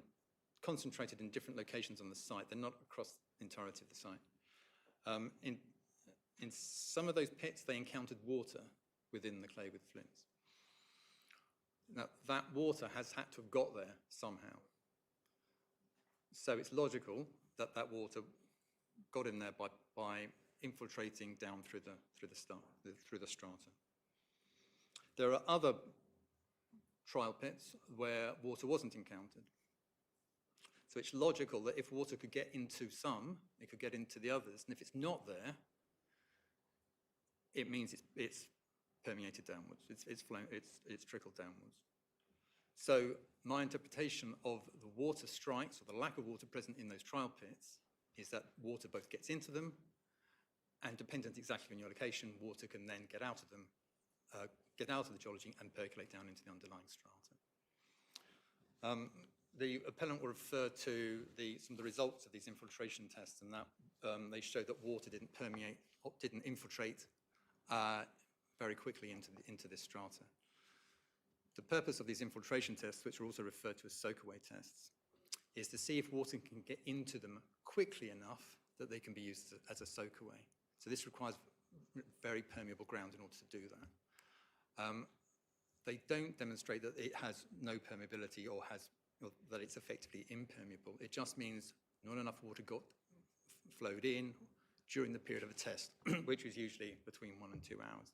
concentrated in different locations on the site. They're not across the entirety of the site. In some of those pits, they encountered water within the clay with flints. Now, that water has had to have got there somehow. So it's logical that that water got in there by infiltrating down through the strata. There are other trial pits where water wasn't encountered. So it's logical that if water could get into some, it could get into the others. And if it's not there, it means it's permeated downwards. It's trickled downwards. So my interpretation of the water strikes, or the lack of water present in those trial pits, is that water both gets into them, and dependent exactly on your location, water can then get out of them, get out of the geology and percolate down into the underlying strata. The appellant will refer to some of the results of these infiltration tests, and that they showed that water didn't infiltrate very quickly into this strata. The purpose of these infiltration tests, which are also referred to as soak-away tests, is to see if water can get into them quickly enough that they can be used as a soak-away. So this requires very permeable ground in order to do that. They don't demonstrate that it has no permeability or that it's effectively impermeable. It just means not enough water flowed in during the period of a test, which was usually between 1 and 2 hours.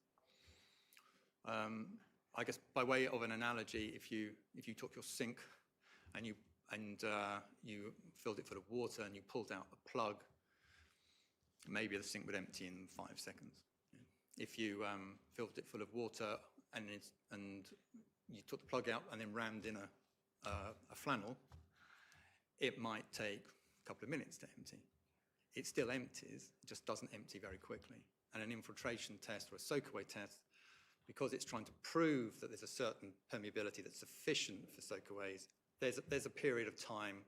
I guess by way of an analogy, if you took your sink and you filled it full of water and you pulled out a plug, maybe the sink would empty in 5 seconds. If you filled it full of water and you took the plug out and then rammed in a flannel, it might take a couple of minutes to empty. It still empties, it just doesn't empty very quickly. And an infiltration test or a soak-away test, because it's trying to prove that there's a certain permeability that's sufficient for soak-aways, there's a period of time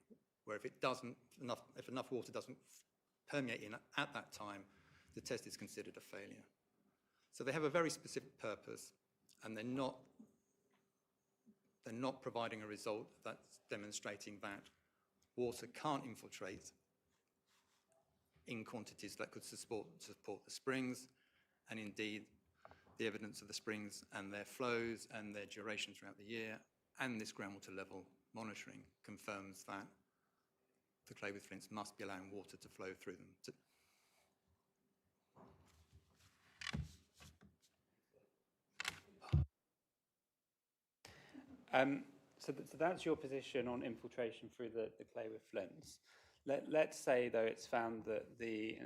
where if enough water doesn't permeate in at that time, the test is considered a failure. So they have a very specific purpose, and they're not providing a result that's demonstrating that water can't infiltrate in quantities that could support the springs, and indeed the evidence of the springs and their flows and their duration throughout the year and this groundwater level monitoring confirms that the clay with flints must be allowing water to flow through them. So that's your position on infiltration through the clay with flints. Let's say, though, it's found that the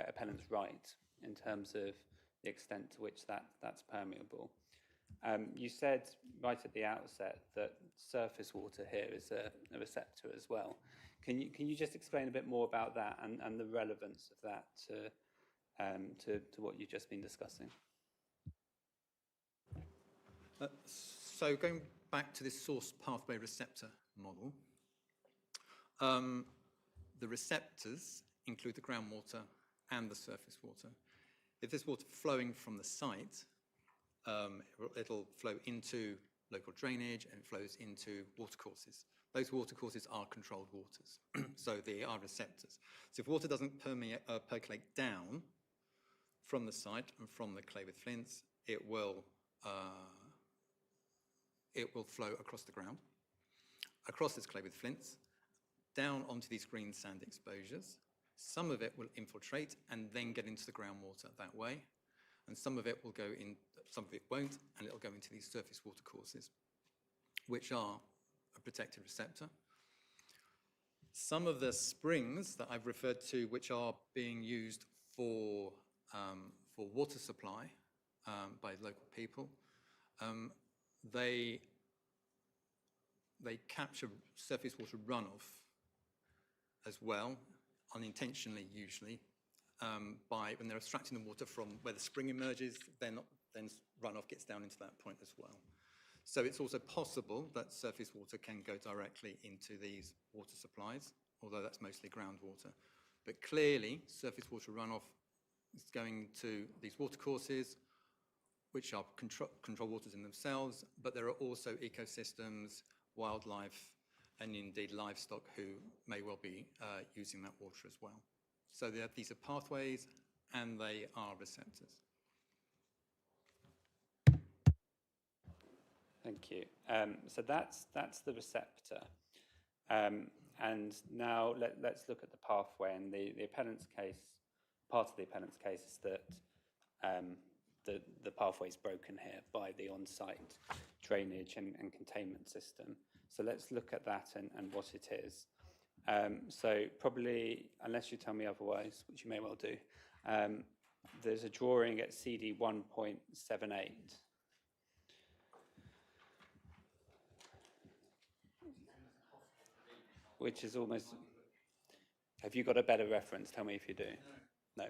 appellant's right in terms of the extent to which that's permeable. You said right at the outset that surface water here is a receptor as well. Can you just explain a bit more about that and the relevance of that to what you've just been discussing? So going back to this source pathway receptor model, the receptors include the groundwater and the surface water. If there's water flowing from the site, it'll flow into local drainage and it flows into watercourses. Those watercourses are controlled waters, so they are receptors. So if water doesn't percolate down from the site and from the clay with flints, it will flow across the ground, across this clay with flints, down onto these green sand exposures. Some of it will infiltrate and then get into the groundwater that way, and some of it will go in, some of it won't, and it'll go into these surface watercourses, which are protected receptor. Some of the springs that I've referred to, which are being used for water supply by local people, they capture surface water runoff as well, unintentionally usually, when they're extracting the water from where the spring emerges, then runoff gets down into that point as well. So it's also possible that surface water can go directly into these water supplies, although that's mostly groundwater. But clearly, surface water runoff is going to these watercourses, which are control waters in themselves, but there are also ecosystems, wildlife, and indeed livestock who may well be using that water as well. So these are pathways, and they are receptors. Thank you. So that's the receptor. And now let's look at the pathway. And the appellant's case, part of the appellant's case is that the pathway is broken here by the on-site drainage and containment system. So let's look at that and what it is. So probably, unless you tell me otherwise, which you may well do, there's a drawing at CD 1.78. Which is almost, have you got a better reference? Tell me if you do. No.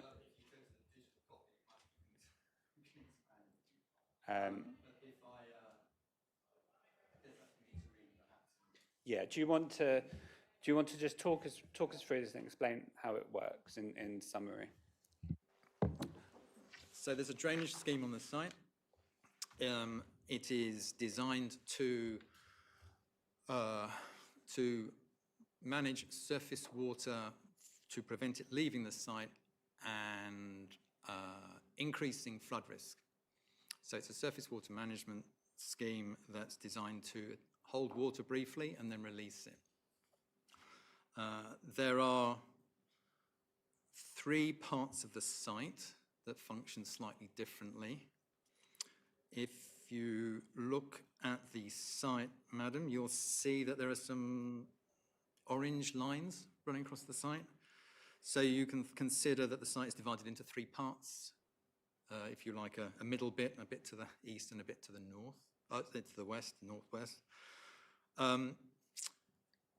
Yeah, do you want to just talk us through this and explain how it works in summary? So there's a drainage scheme on the site. It is designed to manage surface water to prevent it leaving the site and increasing flood risk. So it's a surface water management scheme that's designed to hold water briefly and then release it. There are 3 parts of the site that function slightly differently. If you look at the site, madam, you'll see that there are some orange lines running across the site. So you can consider that the site is divided into 3 parts. If you like, a middle bit, a bit to the east and a bit to the north, to the west, northwest.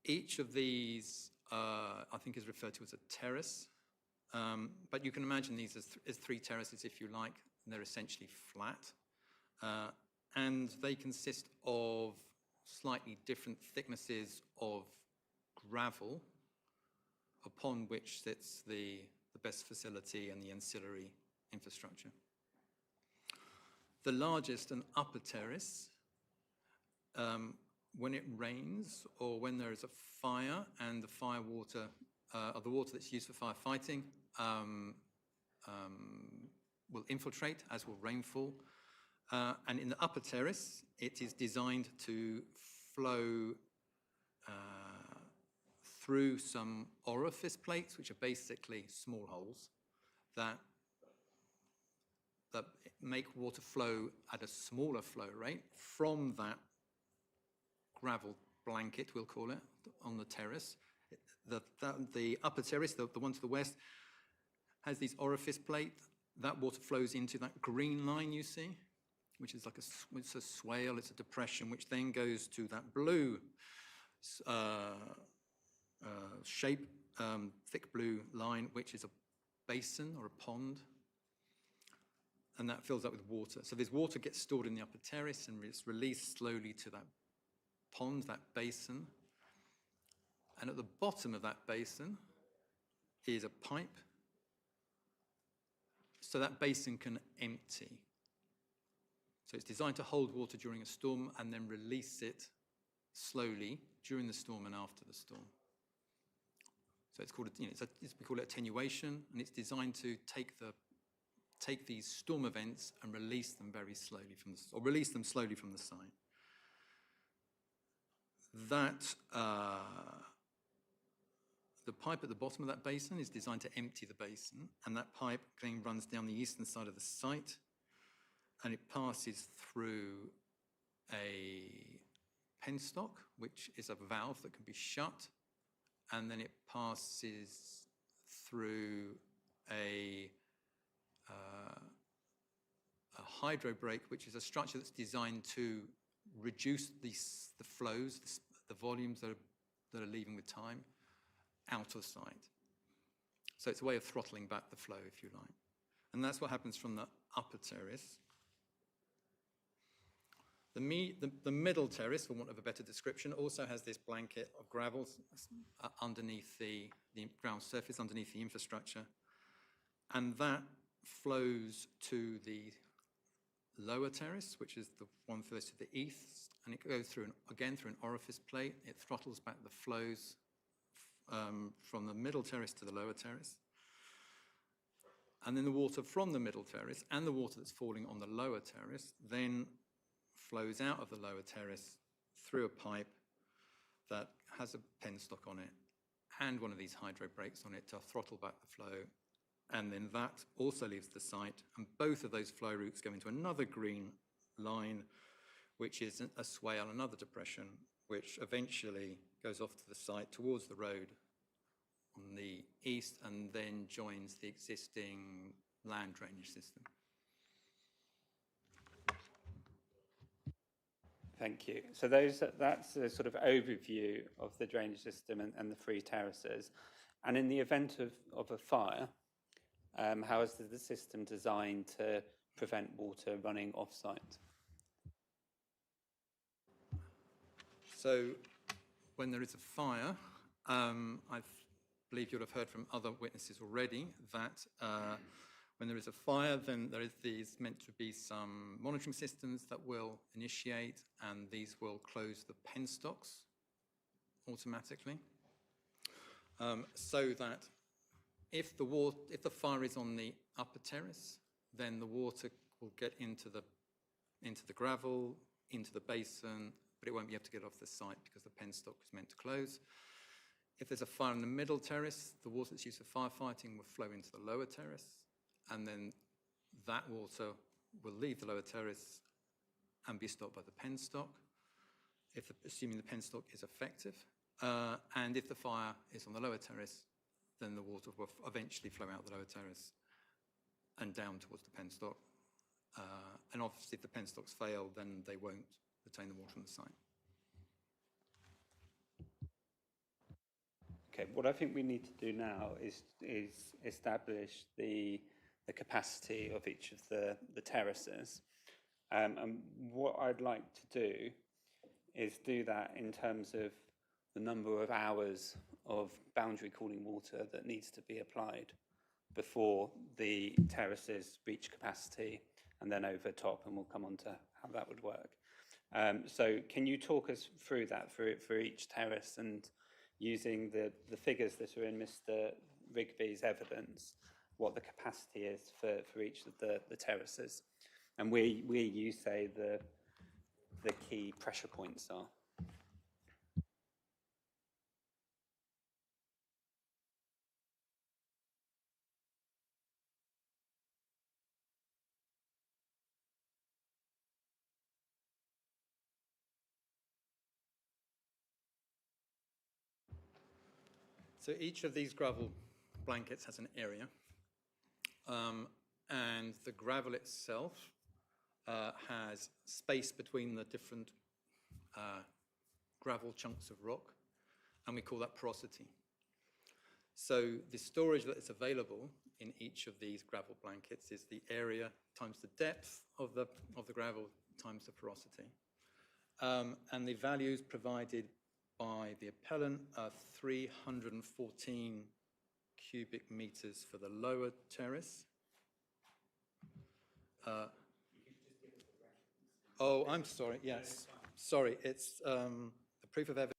Each of these, I think, is referred to as a terrace. But you can imagine these as 3 terraces, if you like, and they're essentially flat. And they consist of slightly different thicknesses of gravel upon which sits the best facility and the ancillary infrastructure. The largest and upper terrace, when it rains or when there is a fire and the fire water, or the water that's used for firefighting, will infiltrate, as will rainfall. And in the upper terrace, it is designed to flow through some orifice plates, which are basically small holes that make water flow at a smaller flow rate from that gravel blanket, we'll call it, on the terrace. The upper terrace, the one to the west, has these orifice plates. That water flows into that green line you see, which is like it's a swale, it's a depression, which then goes to that blue shape, thick blue line, which is a basin or a pond, and that fills up with water. So this water gets stored in the upper terrace and it's released slowly to that pond, that basin. And at the bottom of that basin is a pipe, so that basin can empty. So it's designed to hold water during a storm and then release it slowly during the storm and after the storm. So it's called, we call it attenuation, and it's designed to take these storm events and release them very slowly release them slowly from the site. That the pipe at the bottom of that basin is designed to empty the basin, and that pipe then runs down the eastern side of the site, and it passes through a penstock, which is a valve that can be shut, and then it passes through a hydro brake, which is a structure that's designed to reduce the flows, the volumes that are leaving with time, out of sight. So it's a way of throttling back the flow, if you like. And that's what happens from the upper terrace. The middle terrace, for want of a better description, also has this blanket of gravel underneath the ground surface, underneath the infrastructure. And that flows to the lower terrace, which is the one furthest to the east, and it goes through, again, through an orifice plate. It throttles back the flows from the middle terrace to the lower terrace. And then the water from the middle terrace and the water that's falling on the lower terrace then flows out of the lower terrace through a pipe that has a penstock on it and one of these hydro brakes on it to throttle back the flow. And then that also leaves the site, and both of those flow routes go into another green line, which is a swale, another depression, which eventually goes off to the site towards the road on the east and then joins the existing land drainage system. Thank you. So that's a sort of overview of the drainage system and the three terraces. And in the event of a fire, how is the system designed to prevent water running off-site? So when there is a fire, I believe you'll have heard from other witnesses already that when there is a fire, then there is meant to be some monitoring systems that will initiate, and these will close the penstocks automatically, so that if the fire is on the upper terrace, then the water will get into the gravel, into the basin, but it won't be able to get off the site because the penstock is meant to close. If there's a fire in the middle terrace, the water that's used for firefighting will flow into the lower terrace, and then that water will leave the lower terrace and be stopped by the penstock, assuming the penstock is effective. And if the fire is on the lower terrace, then the water will eventually flow out the lower terrace and down towards the penstock. And obviously, if the penstocks fail, then they won't retain the water on the site. Okay, what I think we need to do now is establish the capacity of each of the terraces. And what I'd like to do is do that in terms of the number of hours of boundary cooling water that needs to be applied before the terraces reach capacity and then over top, and we'll come on to how that would work. So can you talk us through that for each terrace, and using the figures that are in Mr. Rigby's evidence, what the capacity is for each of the terraces, and where you say the key pressure points are? So each of these gravel blankets has an area, and the gravel itself has space between the different gravel chunks of rock, and we call that porosity. So the storage that is available in each of these gravel blankets is the area times the depth of the gravel times the porosity. And the values provided by the appellant are 314 cubic meters for the lower terrace. Oh, I'm sorry, yes. Sorry, it's the proof of evidence.